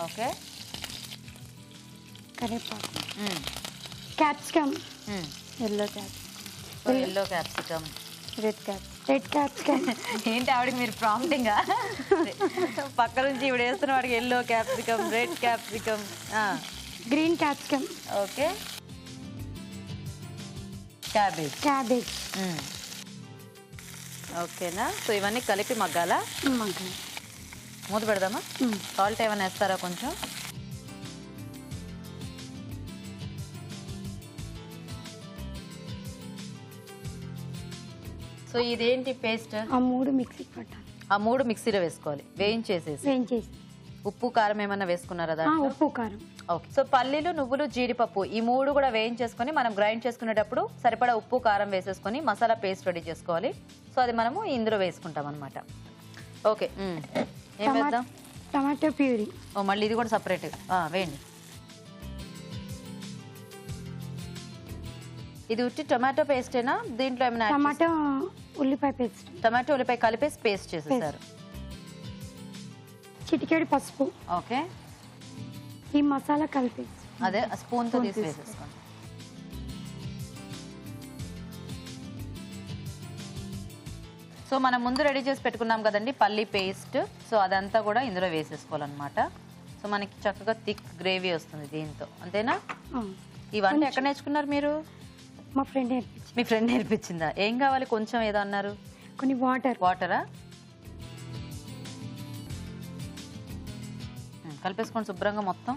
ఓకే, కరివేపాకు, capsicum, yellow capsicum, red capsicum. ఏంటి ఆవిడకి మీరు ప్రాంప్టింగ్ పక్క నుంచి ఇవిడ వేస్తున్న వాడికి yellow capsicum, red capsicum, green capsicum, okay, cabbage. ఓకేనా, సో ఇవన్నీ కలిపి మగ్గాలా? మూత పెడదామా? సాల్ట్ ఏమైనా వేస్తారా కొంచెం? సో ఇదేంటి పేస్ట్? ఆ 3 మిక్సీకి పట్టాలి. ఆ 3 మిక్సీలో వేసుకోవాలి, వేయించేసేసి. ఉప్పు కారం ఏమన్నా వేసుకున్నారా దాంట్లో? ఉప్పు కారం. ఓకే, సో పల్లీలు, నువ్వులు, జీడిపప్పు ఈ 3 కూడా వేయించేసుకొని మనం గ్రైండ్ చేసుకునేటప్పుడు సరిపడా ఉప్పు కారం వేసేసుకొని మసాలా పేస్ట్ రెడీ చేసుకోవాలి. సో అది మనము ఇందులో వేసుకుంటాం అనమాట. ఓకే, ఏం వేద్దాం? Tomato puree. ఓ, మళ్ళీ ఇది కూడా సపరేట్ వేయండి. ఇది ఉట్టి టొమాటో పేస్టేనా? దీంట్లో ఏమైనా టమాటో ఉల్లిపాయ పేస్ట్. టమాటో ఉల్లిపాయ కలిపేసి పేస్ట్ చేసేసారు. చిటికెడు పసుపు. ఓకే, ఈ మసాలా కలిపేసి అదే స్పూన్తో తీసి వేసేసుకోండి. సో మనం ముందు రెడీ చేసి పెట్టుకున్నాం కదండి పల్లీ పేస్ట్, సో అదంతా కూడా ఇందులో వేసేసుకోవాలన్నమాట. సో మనకి చక్కగా థిక్ గ్రేవీ వస్తుంది దీంతో, అంతేనా? ఇవన్నీ ఎక్కడ నేర్చుకున్నారు మీరు? మా ఫ్రెండ్ నేర్పించింది. మీ ఫ్రెండ్ నేర్పించిందా? ఏం కావాలి? కొంచెం ఏదో అన్నారు. కొన్ని వాటరా? కలిపేసుకోండి శుభ్రంగా మొత్తం.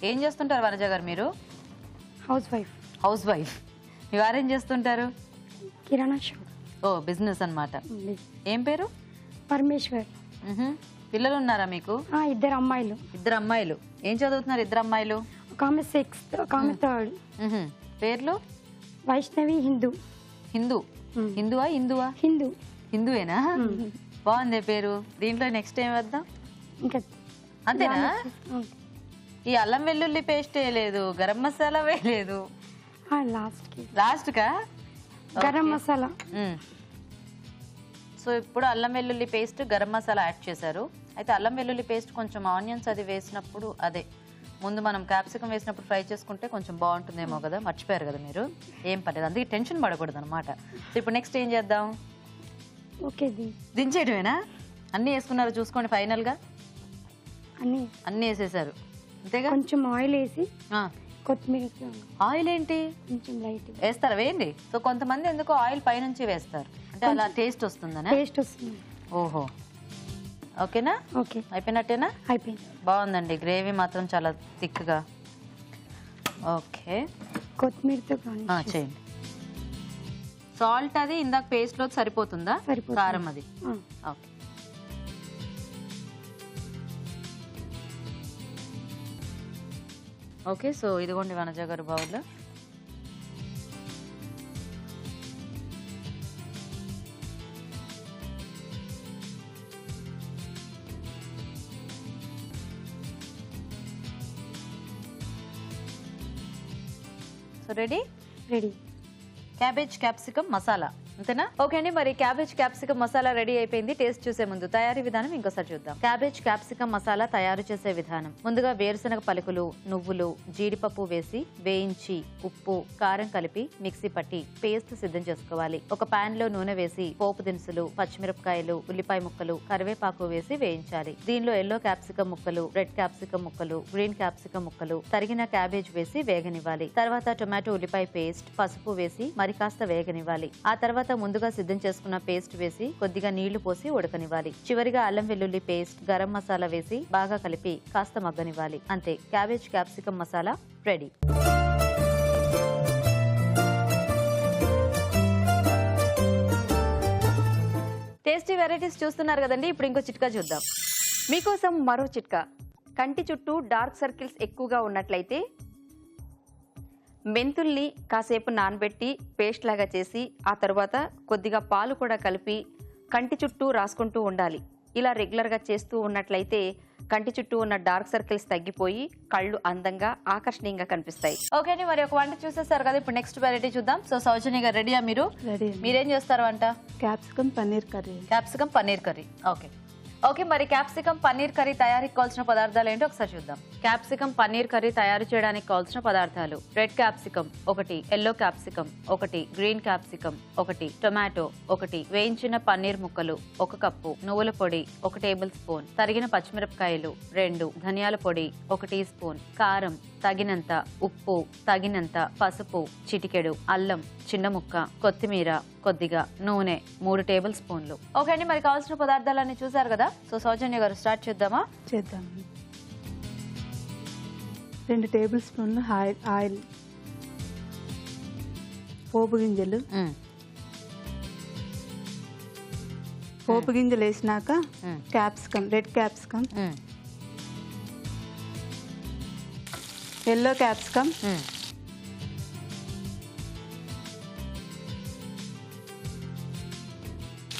ఏం చేస్తుంటారు వనజ గారు మీరు? House wife. మీ వారు ఏం చేస్తుంటారు? కిరాణా షాప్. ఓ, బిజినెస్ అన్నమాట. ఏం పేరు? పరమేశ్వర్. పిల్లలు ఉన్నారా మీకు? 2 అమ్మాయిలు. 2 అమ్మాయిలు. ఏం చదువుతున్నారు 2 అమ్మాయిలు? ఒక ఆమె 6th, ఒక ఆమె 3rd. పేర్లు? వైష్ణవి. హిందువేనా? బాగుంది పేరు. దీంట్లో నెక్స్ట్ ఏం వేద్దాం? ఇంకా అంతేనా? ఈ అల్లం వెల్లుల్లి పేస్ట్ వేయలేదు, గరం మసాలా వేయలేదు. లాస్ట్ కా గరం మసాలా. సో ఇప్పుడు అల్లం వెల్లుల్లి పేస్ట్, గరం మసాలా యాడ్ చేశారు. అయితే అల్లం వెల్లుల్లి పేస్ట్ కొంచెం ఆనియన్స్ అది వేసినప్పుడు, అదే ముందు మనం క్యాప్సికం వేసినప్పుడు ఫ్రై చేసుకుంటే కొంచెం బాగుంటుందేమో కదా, మర్చిపోయారు కదా మీరు. ఏం పర్లేదు, అందుకే టెన్షన్ పడకూడదు అనమాట. సో ఇప్పుడు నెక్స్ట్ ఏం చేద్దాం? ఓకే, దించేయడమేనా? అన్నీ వేసుకున్నారు చూసుకోండి. ఫైనల్గా అన్నీ వేసేసారు అంతేగా? కొంచెం ఆయిల్ వేసి కొత్తిమీర. ఆయిల్ ఏంటి? కొంచెం లైట్ వేస్తారా? వేయండి. సో కొంతమంది ఎందుకో ఆయిల్ పైనుంచి వేస్తారు, అంటే అలా టేస్ట్ వస్తుందనే. టేస్ట్ వస్తుంది. ఓహో, ఓకేనా? ఓకే, అయిపోయినట్టేనా? అయిపోయింది. బాగుందండి, గ్రేవీ మాత్రం చాలా థిక్గా. ఓకే, కొత్తిమీరతో చేయండి. సాల్ట్ అది ఇందాక పేస్ట్లో సరిపోతుందా? కారం అది? ఓకే. ఓకే, సో ఇదిగోండి వనజ గారు బౌల్లో. So ready. Ready. Cabbage capsicum masala అంతేనా? ఓకే అండి, మరి క్యాబేజ్ క్యాప్సికమ్ మసాలా రెడీ అయిపోయింది. టేస్ట్ చూసే ముందు తయారీ విధానం ఇంకోసారి చూద్దాం. క్యాబేజ్ క్యాప్సికమ్ మసాలా తయారు చేసే విధానం: ముందుగా వేరుశనగ పలుకులు, నువ్వులు, జీడిపప్పు వేసి వేయించి ఉప్పు, కారం కలిపి మిక్సీ పట్టి పేస్ట్ సిద్ధం చేసుకోవాలి. ఒక పాన్ లో నూనె వేసి పోపు దినుసులు, పచ్చిమిరపకాయలు, ఉల్లిపాయ ముక్కలు, కరివేపాకు వేసి వేయించాలి. దీనిలో ఎల్లో క్యాప్సికమ్ ముక్కలు, రెడ్ క్యాప్సికమ్ ముక్కలు, గ్రీన్ క్యాప్సికమ్ ముక్కలు, తరిగిన క్యాబేజ్ వేసి వేగనివ్వాలి. తర్వాత టొమాటో ఉల్లిపాయ పేస్ట్, పసుపు వేసి మరి కాస్త వేగనివ్వాలి. ఆ తర్వాత ముందుగా సిద్ధం చేసుకున్న పేస్ట్ వేసి కొద్దిగా నీళ్లు పోసి ఉడకనివ్వాలి. చివరిగా అల్లం వెల్లుల్లి పేస్ట్, గరం మసాలా వేసి బాగా కలిపి కాస్త మగ్గనివ్వాలి. అంతే, cabbage capsicum masala ready. Tasty varieties చూస్తున్నారు కదండి, ఇప్పుడు ఇంకో చిట్కా చూద్దాం. మీకోసం మరో చిట్కా. కంటి చుట్టూ డార్క్ సర్కిల్స్ ఎక్కువగా ఉన్నట్లయితే మెంతుల్ని కాసేపు నానబెట్టి పేస్ట్ లాగా చేసి ఆ తర్వాత కొద్దిగా పాలు కూడా కలిపి కంటి చుట్టూ రాసుకుంటూ ఉండాలి. ఇలా రెగ్యులర్గా చేస్తూ ఉన్నట్లయితే కంటి చుట్టూ ఉన్న డార్క్ సర్కిల్స్ తగ్గిపోయి కళ్ళు అందంగా ఆకర్షణీయంగా కనిపిస్తాయి. ఓకే అండి, మరి ఒక వంట చూసేస్తారు కదా, ఇప్పుడు నెక్స్ట్ వెరైటీ చూద్దాం. సో సౌజన్య గారు రెడీయా? మీరు రెడీ. మీరేం చేస్తారు వంట? Capsicum paneer curry. Capsicum paneer curry. Okay, మరి క్యాప్సికమ్ పన్నీర్ కర్రీ తయారీకి కావాల్సిన పదార్థాలు ఏంటో ఒకసారి చూద్దాం. క్యాప్సికమ్ పన్నీర్ కర్రీ తయారు చేయడానికి కావాల్సిన పదార్థాలు: red capsicum 1, yellow capsicum 1, green capsicum 1, tomato 1, వేయించిన పన్నీర్ ముక్కలు 1 కప్పు, నువ్వుల పొడి 1 టేబుల్ స్పూన్, తరిగిన పచ్చిమిరపకాయలు 2, ధనియాల పొడి 1 టీ స్పూన్, కారం తగినంత, ఉప్పు తగినంత, పసుపు చిటికెడు, అల్లం చిన్న ముక్క, కొత్తిమీర కొద్దిగా, నూనె 3 టేబుల్ స్పూన్లు. ఓకే అండి, మరి కావాల్సిన పదార్థాలన్నీ చూసారు కదా. సో సౌజన్య గారు స్టార్ట్ చేద్దామా? చేద్దాం. 2 టేబుల్ స్పూన్లు ఆయిల్, పోపు గింజలు. పోపు గింజలు వేసినాక capsicum, red capsicum, yellow capsicum,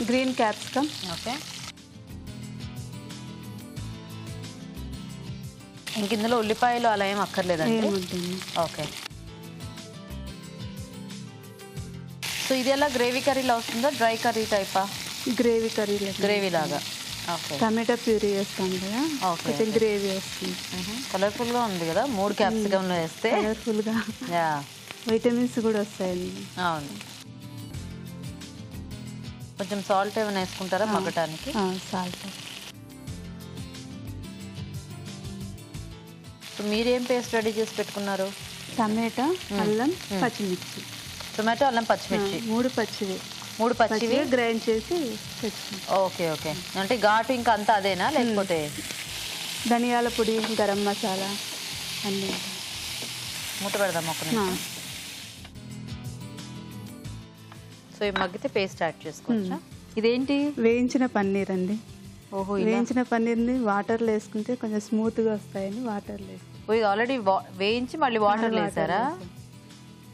green capsicum. Okay, ఇంక ఇందులో ఉల్లిపాయలు అలా ఏం అక్కర్లేదండి. ఏముంటుంది? ఓకే, సో ఇది ఎలా గ్రేవీ కర్రీలా వస్తుందా, డ్రై కర్రీ టైపా? Gravy curry. గ్రేవీ లాగా. ఓకే, టమాటా ప్యూరీ వేస్తాం కదా, ఓకే, కొంచెం గ్రేవీ వస్తుంది. కలర్ఫుల్ గా ఉంది కదా 3 క్యాప్సికమ్ లో వేస్తే. కలర్ఫుల్ గా, యా, విటమిన్స్ కూడా వస్తాయండి. అవును. కొంచెం సాల్ట్ ఏమైనా వేసుకుంటారా మగ్గటానికి? సాల్ట్. మీరేం పేస్ట్ రెడీ చేసి పెట్టుకున్నారు? టమాటా, అల్లం, పచ్చిమిర్చి. టొమాటో, అల్లం, పచ్చిమిర్చి 3 పచ్చివి. 3 పచ్చివి గ్రైండ్ చేసి తెచ్చి. ఓకే, ఓకే, అంటే ఘాటు ఇంకా అంతా అదేనా లేకపోతే? ధనియాల పొడి, గరం మసాలా అన్నీ. మూత పెడదాం ఒక నిమిషం. సో ఈ మగ్గితే పేస్ట్ యాడ్ చేసుకోవచ్చా? ఇదేంటి? వేయించిన పన్నీర్ అండి. ఓహో, వేయించిన పన్నీర్ని వాటర్లో వేసుకుంటే కొంచెం స్మూత్గా వస్తాయని వాటర్లో వేస్తాం. ఇది ఆల్రెడీ వేయించి మళ్ళీ వాటర్ వేసారా?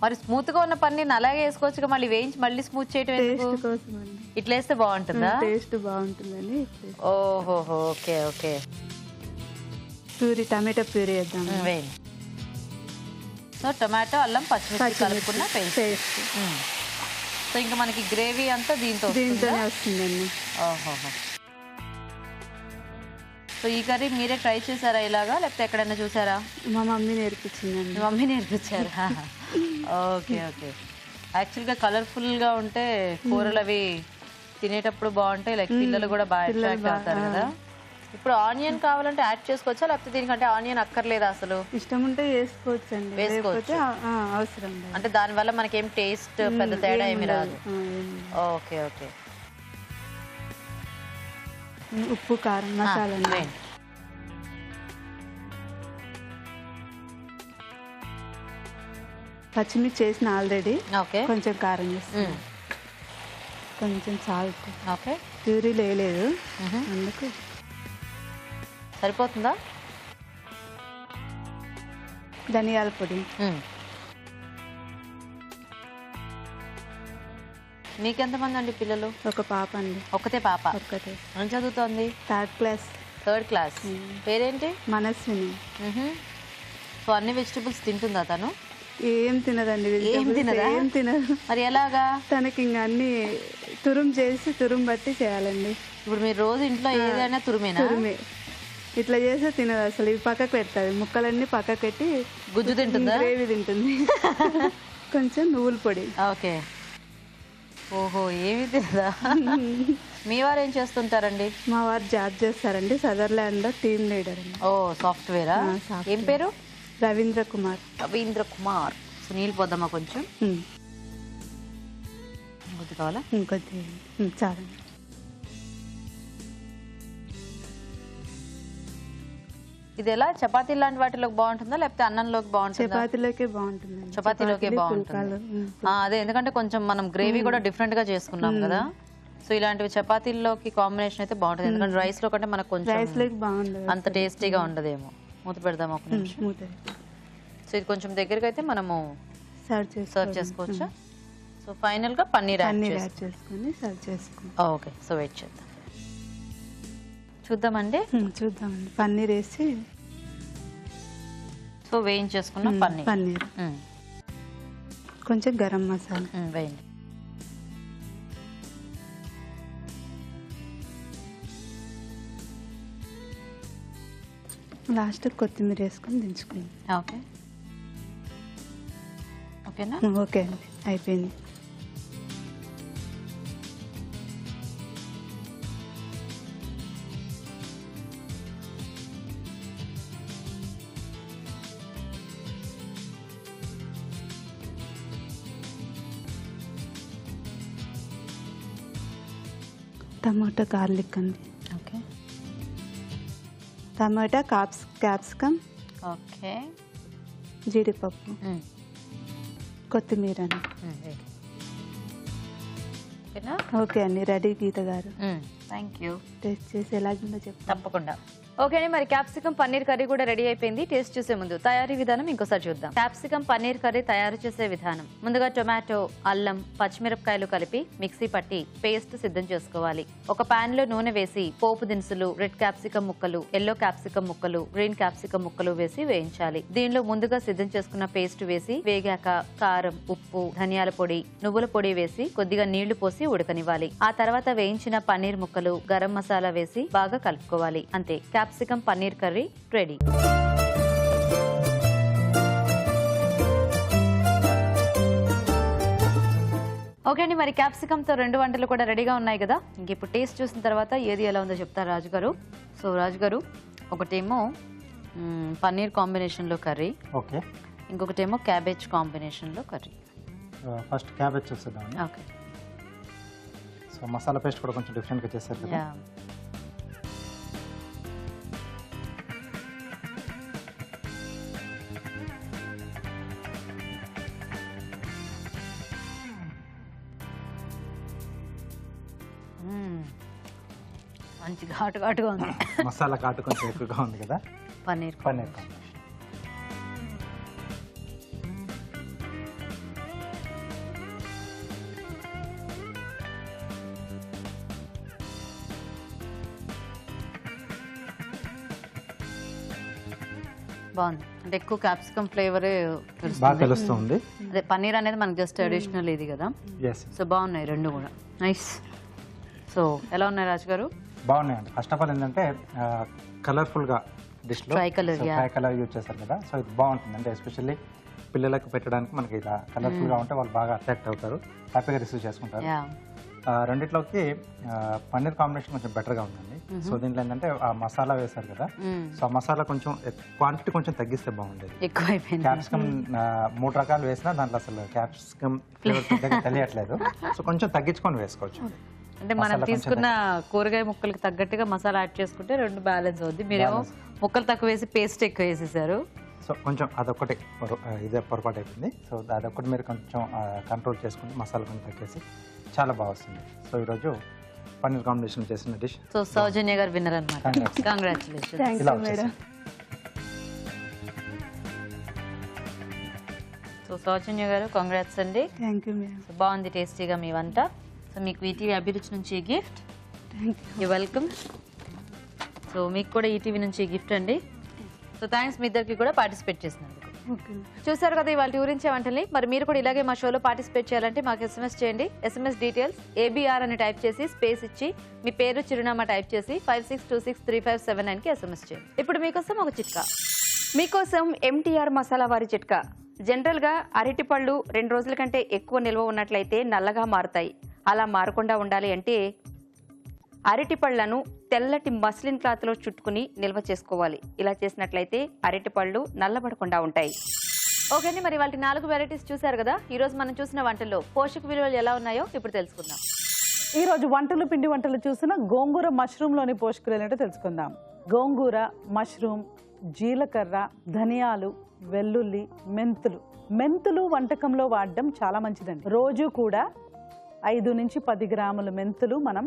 మరి స్మూత్ గా ఉన్న పన్నీర్ అలాగే వేసుకోవచ్చు, మళ్ళీ వేయించి మళ్ళీ స్మూత్ చేయడం టేస్ట్ కోసం అండి. ఇట్లా వేస్తే బాగుంటుందా? టేస్ట్ బాగుంటుందని. ఓహో, ఓకే ఓకే. ప్యూరీ, టమాటా ప్యూరీ వేద్దాం. వేయండి. సో టమాటో, అల్లం, పచ్చిమిర్చి కలుపుకున్న పేస్ట్. సో ఇంకా మనకి గ్రేవీ అంతా దీంతోనే వస్తుందండి. ఓహో, సో ఈ కర్రీ మీరే ట్రై చేశారా ఇలాగా, లేకపోతే ఎక్కడైనా చూసారా? మా మమ్మీ నేర్పించిందండి. మమ్మీ నేర్పించారా? Okay okay. యాక్చువల్గా కలర్ఫుల్గా ఉంటే కూరలు అవి తినేటప్పుడు బాగుంటాయి, లైక్ పిల్లలు కూడా బాగా అట్రాక్ట్ అవుతారు కదా. ఇప్పుడు ఆనియన్ కావాలంటే యాడ్ చేసుకోవచ్చా, లేకపోతే దీనికంటే ఆనియన్ అక్కర్లేదా అసలు? ఇష్టం ఉంటే వేసుకోవచ్చు అండి, వేసుకోవచ్చు. అవసరం లేదు. అంటే దానివల్ల మనకేం టేస్ట్ పెద్ద తేడా ఏమి రాదు. Okay okay. ఉప్పు, కారం, మసాలా. పచ్చిమిర్చి చేసిన ఆల్రెడీ. ఓకే, కొంచెం కారం వేస్తాను, కొంచెం సాల్ట్. ఓకే, ప్యూరీ వేయలేదు అందుకు. సరిపోతుందా? ధనియాల పొడి. మీకెంతమంది అండి పిల్లలు? ఒక పాప అండి. ఒక్కతే పాప? ఒక్కతే. ఏం చదువుతోంది? Third class. Third class. పేరేంటి? మనస్విని. సో అన్ని వెజిటబుల్స్ తింటుందా తను? ఏం తినదండి ఏం vegetables, తినదా? ఏం తినదు. మరి ఎలాగా? తనకి ఇంకా అన్ని తురుము బట్టి చేయాలండి. ఇప్పుడు మీరు రోజు ఇంట్లో ఏదైనా తురిమేనా? తురిమి ఇట్లా చేస్తే తినదు అసలు. ఇవి పక్కకు పెడతాది, ముక్కలన్నీ పక్కకు పెట్టి గుజ్జు తింటుందా? గ్రేవీ తింటుంది. కొంచెం నువ్వుల పొడి. ఓకే. ఓహో, ఏమి తినదా? మీ వారు ఏం చేస్తుంటారండి? మా వారు జాబ్ చేస్తారండి, సదర్లాండ్లో టీమ్ లీడర్ అండి. ఓ, సాఫ్ట్వేరా? software. ఏం పేరు? రవీంద్ర కుమార్. రవీంద్ర కుమార్. సో నీళ్ళు పోద్దామా కొంచెం? కొద్ది కావాలా? ఇంకొద్ది చాలండి. ఇది ఎలా చపాతీ లాంటి వాటిలోకి బాగుంటుందా లేకపోతే అన్నంలోకి బాగుంటుందా? చపాతీలోకే బాగుంటుంది. చపాతీలోకే బాగుంటుంది. అదే, ఎందుకంటే కొంచెం మనం గ్రేవీ కూడా డిఫరెంట్ గా చేసుకున్నాం కదా, సో ఇలాంటివి చపాతీల్లోకి కాంబినేషన్ అయితే బాగుంటుంది. ఎందుకంటే రైస్ లో కంటే మనకు కొంచెం రైస్ లోకి బాగుండదు, అంత టేస్టీగా ఉండదేమో. మూత పెడదాం ఒక నిమిషం. సో ఇది కొంచెం దగ్గరికి అయితే మనము సర్వ్ చేసుకోవచ్చా? సో ఫైనల్ గా పన్నీర్ యాడ్ చేసుకొని సర్వ్ చేసుకోండి. ఓకే, సో వెయిట్ చేద్దాం. చూద్దామండి. చూద్దామండి. పన్నీర్ వేసి సో వేయించేసుకున్న పన్నీర్. కొంచెం గరం మసాలా వేయండి. లాస్ట్ కొత్తిమీర వేసుకొని దించుకుందాం. ఓకే, ఓకేనా? ఓకే అండి, అయిపోయింది. టమాటా గార్లిక్ అండి. ఓకే, టమాటా క్యాప్సికమ్, ఓకే, జీడిపప్పు, కొత్తిమీర అండి. ఓకే అండి, రెడీ గీత గారు. Thank you. టేస్ట్ చేసి ఎలాగుందో చెప్పండి. తప్పకుండా. ఓకే అండి, మరి క్యాప్సికమ్ పన్నీర్ కర్రీ కూడా రెడీ అయిపోయింది. టేస్ట్ చూసే ముందు తయారీ విధానం ఇంకోసారి చూద్దాం. క్యాప్సికమ్ పన్నీర్ కర్రీ తయారు చేసే విధానం: ముందుగా టొమాటో, అల్లం, పచ్చిమిరపకాయలు కలిపి మిక్సీ పట్టి పేస్ట్ సిద్ధం చేసుకోవాలి. ఒక పాన్ లో నూనె వేసి పోపు దినుసులు, రెడ్ క్యాప్సికమ్ ముక్కలు, ఎల్లో క్యాప్సికమ్ ముక్కలు, గ్రీన్ క్యాప్సికమ్ ముక్కలు వేసి వేయించాలి. దీనిలో ముందుగా సిద్ధం చేసుకున్న పేస్ట్ వేసి వేగాక కారం, ఉప్పు, ధనియాల పొడి, నువ్వుల పొడి వేసి కొద్దిగా నీళ్లు పోసి ఉడకనివ్వాలి. ఆ తర్వాత వేయించిన పన్నీర్ ముక్కలు, గరం మసాలా వేసి బాగా కలుపుకోవాలి. అంతే, capsicum paneer curry ready. Okay అండి, మరి క్యాప్సికమ్ తో 2 వంటలు కూడా రెడీగా ఉన్నాయి కదా. ఇంక ఇప్పుడు టేస్ట్ చూసిన తర్వాత ఏది ఎలా ఉందో చెప్తారు రాజు గారు. సో రాజు గారు, ఒకటేమో పన్నీర్ కాంబినేషన్ లో కర్రీ, ఓకే, ఇంకొకటేమో క్యాబేజ్ కాంబినేషన్ లో కర్రీ. ఫస్ట్ క్యాబేజ్ చూసేద్దాం. ఓకే. సో మసాలా పేస్ట్ కూడా కొంచెం డిఫరెంట్గా చేశారు కదా. మంచి ఘాటుగా ఉంది. మసాలా ఘాటు కొంచెం ఎక్కువగా ఉంది కదా. పన్నీర్ కాంబినేషన్. బాగుంది. అంటే ఎక్కువ క్యాప్సికమ్ ఫ్లేవర్ బాగా తెలుస్తుంది. అదే పన్నీర్ అనేది మనకి జస్ట్ అడిషనల్ ఇది కదా. సో బాగున్నాయి రెండు కూడా. నైస్. సో ఎలా ఉన్నాయి రాజు గారు? బాగున్నాయండి. ఫస్ట్ ఆఫ్ ఆల్ ఏంటంటే కలర్ఫుల్గా డిష్లో ట్రై కలర్ యూజ్ చేస్తారు కదా. సో ఇది బాగుంటుంది. అంటే ఎస్పెషల్లీ పిల్లలకు పెట్టడానికి మనకి ఇలా కలర్ఫుల్గా ఉంటే వాళ్ళు బాగా అట్రాక్ట్ అవుతారు, హ్యాపీగా రిసీవ్ చేసుకుంటారు. రెండిట్లోకి పన్నీర్ కాంబినేషన్ కొంచెం బెటర్గా ఉందండి. సో దీంట్లో ఏంటంటే ఆ మసాలా వేశారు కదా, సో ఆ మసాలా కొంచెం క్వాంటిటీ కొంచెం తగ్గిస్తే బాగుండేది. ఎక్కువైపోయింది. క్యాప్సికమ్ 3 రకాలు వేసినా దాంట్లో అసలు క్యాప్సికమ్ ఫ్లేవర్ తెలియట్లేదు. సో కొంచెం తగ్గించుకొని వేసుకోవచ్చు. అంటే మనం తీసుకున్న కూరగాయ ముక్కలకి తగ్గట్టుగా మసాలా యాడ్ చేసుకుంటే 2 బ్యాలెన్స్ అవుద్ది. మీరేమో ముక్కలు తక్కువ వేసి పేస్ట్ ఎక్కువ వేసేసారు. సో కొంచెం అదొకటి ఇదే పొరపాటు అయిపోయింది. సో అదొకటి మీరు కొంచెం కంట్రోల్ చేసుకుంటే మసాలా కొంచెం తగ్గేసి చాలా బాగా వస్తుంది. సో ఈరోజు పన్నీర్ కాంబినేషన్ చేసిన డిష్. సో సౌజన్య గారు విన్నర్ అన్నమాట. కంగ్రాచులేషన్స్. ఇలా మేడం. సో సౌజన్య గారు కంగ్రాట్స్ అండి. Thank you madam. సో బాగుంది టేస్టీగా మీ వంట. సో మీకు ఈటీవీ అభిరుచి నుంచి గిఫ్ట్. You welcome. సో మీకు కూడా ఈటీవీ నుంచి గిఫ్ట్ అండి. సో థ్యాంక్స్ మీ ఇద్దరికి కూడా పార్టిసిపేట్ చేసినందుకు. ఓకే. చూసారు కదా ఇవాళ ఊరించే వంటల్ని. మరి మీరు కూడా ఇలాగే మా షోలో పార్టిసిపేట్ చేయాలంటే మాకు SMS చేయండి. SMS డీటెయిల్స్ ABR అని టైప్ చేసి స్పేస్ ఇచ్చి మీ పేరు చిరునామా టైప్ చేసి 56263579కి SMS చేయండి. ఇప్పుడు మీకోసం ఒక చిట్కా. మీకోసం MTR మసాలా వారి చిట్కా. జనరల్గా అరటిపళ్ళు 2 రోజుల కంటే ఎక్కువ నిల్వ ఉన్నట్లయితే నల్లగా మారుతాయి. అలా మారకుండా ఉండాలి అంటే అరటిపళ్లను తెల్లటి మస్లిన్ క్లాత్లో చుట్టుకుని నిల్వ చేసుకోవాలి. ఇలా చేసినట్లయితే అరటిపళ్ళు నల్లబడకుండా ఉంటాయి. ఓకే అండి, మరి వాళ్ళ 4 వెరైటీస్ చూసారు కదా. ఈ రోజు మనం చూసిన వంటల్లో పోషక విలువలు ఎలా ఉన్నాయో ఇప్పుడు తెలుసుకుందాం. ఈ రోజు వంటలు పిండి వంటలు చూసిన గోంగూర మష్రూమ్లోని పోషకాలు ఏంటో తెలుసుకుందాం. గోంగూర, మష్రూమ్, జీలకర్ర, ధనియాలు, వెల్లుల్లి, మెంతులు వంటకంలో వాడడం చాలా మంచిదండి. రోజు కూడా 5 నుంచి 10 గ్రాముల మెంతులు మనం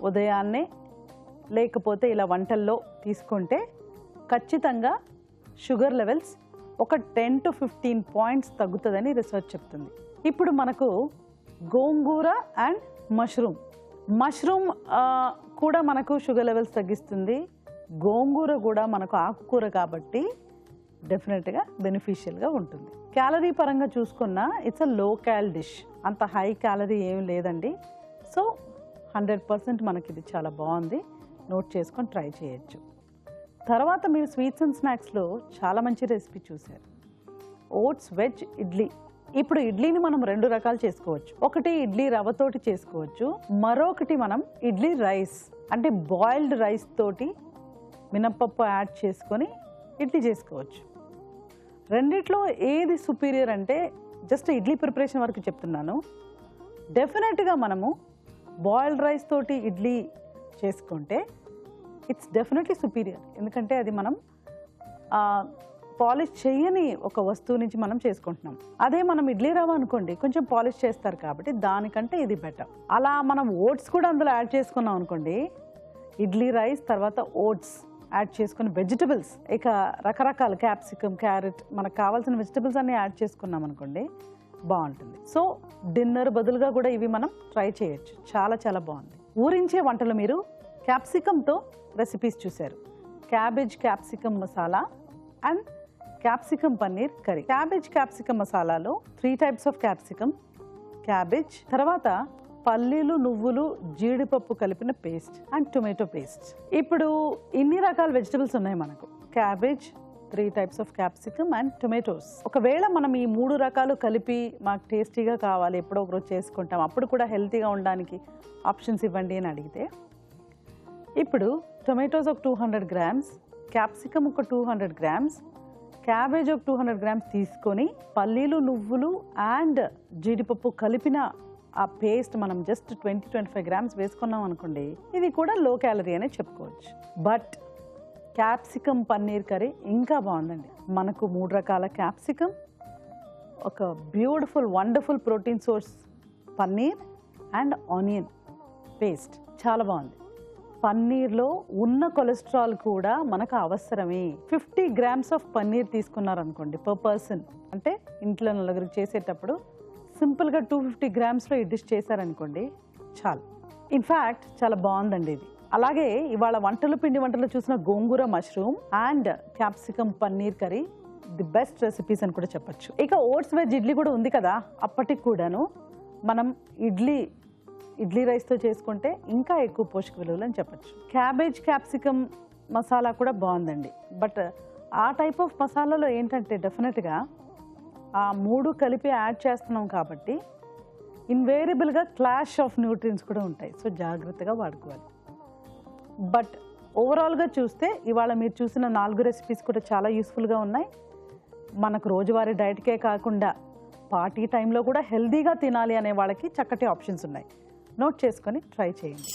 ఉదయాన్నే లేకపోతే ఇలా వంటల్లో తీసుకుంటే ఖచ్చితంగా షుగర్ లెవెల్స్ ఒక 10 to 15 పాయింట్స్ తగ్గుతుందని రీసెర్చ్ చెప్తుంది. ఇప్పుడు మనకు గోంగూర అండ్ మష్రూమ్ కూడా మనకు షుగర్ లెవెల్స్ తగ్గిస్తుంది. గోంగూర కూడా మనకు ఆకుకూర కాబట్టి డెఫినెట్గా బెనిఫిషియల్గా ఉంటుంది. క్యాలరీ పరంగా చూసుకున్నా ఇట్స్ అ లో క్యాల్ డిష్, అంత హై క్యాలరీ ఏమి లేదండి. సో 100% మనకి ఇది చాలా బాగుంది, నోట్ చేసుకొని ట్రై చేయొచ్చు. తర్వాత మీరు స్వీట్స్ అండ్ స్నాక్స్లో చాలా మంచి రెసిపీ చూశారు, ఓట్స్ వెజ్ ఇడ్లీ. ఇప్పుడు ఇడ్లీని మనం 2 రకాలు చేసుకోవచ్చు. ఒకటి ఇడ్లీ రవ్వతోటి చేసుకోవచ్చు, మరొకటి మనం ఇడ్లీ రైస్ అంటే బాయిల్డ్ రైస్ తోటి మినప్పప్పు యాడ్ చేసుకొని ఇడ్లీ చేసుకోవచ్చు. రెండిట్లో ఏది సుపీరియర్ అంటే జస్ట్ ఇడ్లీ ప్రిపరేషన్ వరకు చెప్తున్నాను. డెఫినెట్గా మనము బాయిల్డ్ రైస్ తోటి ఇడ్లీ చేసుకుంటే ఇట్స్ డెఫినెట్లీ సుపీరియర్. ఎందుకంటే అది మనం పాలిష్ చేయని ఒక వస్తువు నుంచి మనం చేసుకుంటున్నాం. అదే మనం ఇడ్లీ రవ్వ అనుకోండి, కొంచెం పాలిష్ చేస్తారు కాబట్టి దానికంటే ఇది బెటర్. అలా మనం ఓట్స్ కూడా అందులో యాడ్ చేసుకున్నాం అనుకోండి, ఇడ్లీ రైస్ తర్వాత ఓట్స్ యాడ్ చేసుకుని వెజిటబుల్స్, ఇక రకరకాల క్యాప్సికమ్, క్యారెట్, మనకు కావాల్సిన వెజిటబుల్స్ అన్నీ యాడ్ చేసుకున్నాం అనుకోండి, బాగుంటుంది. సో డిన్నర్ బదులుగా కూడా ఇవి మనం ట్రై చేయొచ్చు, చాలా చాలా బాగుంది. ఊరించే వంటలు మీరు క్యాప్సికమ్తో రెసిపీస్ చూశారు. Cabbage capsicum masala and capsicum paneer curry. Cabbage capsicum మసాలాలో 3 types ఆఫ్ క్యాప్సికమ్, క్యాబేజ్, తర్వాత పల్లీలు, నువ్వులు, జీడిపప్పు కలిపిన పేస్ట్ అండ్ టొమాటో పేస్ట్. ఇప్పుడు ఇన్ని రకాల వెజిటబుల్స్ ఉన్నాయి మనకు. Cabbage, 3 types of capsicum and tomatoes. ఒకవేళ మనం ఈ 3 రకాలు కలిపి మాకు టేస్టీగా కావాలి, ఎప్పుడో ఒకరోజు చేసుకుంటాం, అప్పుడు కూడా హెల్తీగా ఉండడానికి ఆప్షన్స్ ఇవ్వండి అని అడిగితే, ఇప్పుడు టొమాటోస్ ఒక 200 grams, క్యాప్సికమ్ ఒక 200 grams, క్యాబేజ్ ఒక 200 grams తీసుకొని పల్లీలు, నువ్వులు అండ్ జీడిపప్పు కలిపిన ఆ పేస్ట్ మనం జస్ట్ 20-25 grams వేసుకున్నాం అనుకోండి, ఇది కూడా లో క్యాలరీ అనే చెప్పుకోవచ్చు. బట్ క్యాప్సికమ్ పన్నీర్ కర్రీ ఇంకా బాగుందండి. మనకు 3 రకాల క్యాప్సికమ్, ఒక beautiful wonderful protein source paneer and onion paste, చాలా బాగుంది. పన్నీర్లో ఉన్న కొలెస్ట్రాల్ కూడా మనకు అవసరమే. 50 grams ఆఫ్ పన్నీర్ తీసుకున్నారనుకోండి పర్ పర్సన్, అంటే ఇంట్లో నలుగురికి చేసేటప్పుడు సింపుల్గా 250 grams ఈ డిష్ చేశారనుకోండి చాలు. ఇన్ఫ్యాక్ట్ చాలా బాగుందండి ఇది. అలాగే ఇవాళ పిండి వంటలు చూసిన గోంగూర mushroom and capsicum paneer curry the best recipes అని కూడా చెప్పచ్చు. ఇక ఓట్స్ వెజ్ ఇడ్లీ కూడా ఉంది కదా, అప్పటికి కూడాను మనం ఇడ్లీ రైస్తో చేసుకుంటే ఇంకా ఎక్కువ పోషక విలువలు అని చెప్పచ్చు. క్యాబేజ్ క్యాప్సికమ్ మసాలా కూడా బాగుందండి. బట్ ఆ టైప్ ఆఫ్ మసాలాలో ఏంటంటే డెఫినెట్గా ఆ 3 కలిపి యాడ్ చేస్తున్నాం కాబట్టి ఇన్వేరియబుల్గా క్లాష్ ఆఫ్ న్యూట్రియన్స్ కూడా ఉంటాయి. సో జాగ్రత్తగా వాడుకోవాలి. బట్ ఓవరాల్గా చూస్తే ఇవాళ మీరు చూసిన 4 రెసిపీస్ కూడా చాలా యూస్ఫుల్గా ఉన్నాయి. మనకు రోజువారీ డైట్కే కాకుండా పార్టీ టైంలో కూడా హెల్దీగా తినాలి అనే వాళ్ళకి చక్కటి ఆప్షన్స్ ఉన్నాయి. నోట్ చేసుకొని ట్రై చేయండి.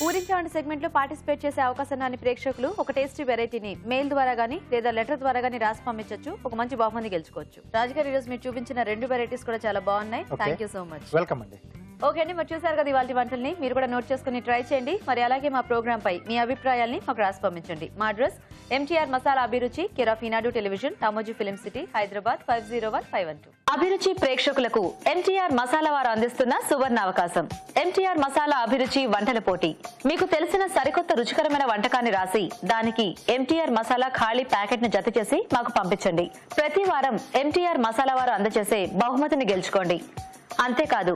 ఊరించే వంట సెగ్మెంట్లో పార్టిసిపేట్ చేసే అవకాశాన్ని ప్రేక్షకులు ఒక టేస్టీ వెరైటీని మెయిల్ ద్వారా కానీ లేదా లెటర్ ద్వారా కానీ రాసి పంపించవచ్చు, ఒక మంచి బహుమతి గెలుచుకోవచ్చు. రాజుగారు, ఈరోజు మీరు చూపించిన 2 వెరైటీస్ కూడా చాలా బాగున్నాయి. Thank you so much. Welcome అండి. ఓకే అండి, మరి చూసారు కదా ఇవాళ వంటల్ని. మీరు కూడా నోట్ చేసుకుని ట్రై చేయండి. మరి అలాగే మా ప్రోగ్రామ్ పై మీ అభిప్రాయాల్ని మాకు రాసి పంపించండి. మా అడ్రస్ MTR మసాలా అభిరుచి, care of Eenadu television, Ramoji film city, Hyderabad 501512. అభిరుచి ప్రేక్షకులకు MTR మసాలా వారు అందిస్తున్న సువర్ణ అవకాశం. MTR మసాలా అభిరుచి వంటల పోటీ. మీకు తెలిసిన సరికొత్త రుచికరమైన వంటకాన్ని రాసి దానికి MTR మసాలా ఖాళీ ప్యాకెట్ ను జత చేసి మాకు పంపించండి. ప్రతి వారం MTR మసాలా వారు అందజేసే బహుమతిని గెలుచుకోండి. అంతేకాదు,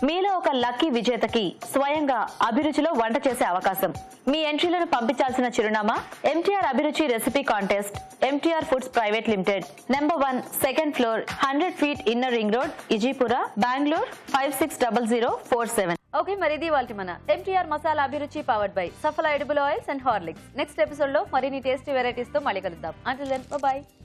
మీలో ఒక లక్కీ విజేతకి స్వయంగా అభిరుచిలో వంట చేసే అవకాశం. మీ ఎంట్రీలను పంపించాల్సిన చిరునామా MTR అభిరుచి recipe contest, MTR foods private limited, number 1, second floor, 100 feet inner ring road, Ejipura, Bengaluru 560047. Okay, మరి ఇది వాళ్ళ మన MTR మసాలా అభిరుచి powered by Safala edible oils and Horlicks. Next episode లో మరిన్ని టేస్టీ వెరైటీస్ తో మళ్ళీ కలుద్దాం. Until then, by.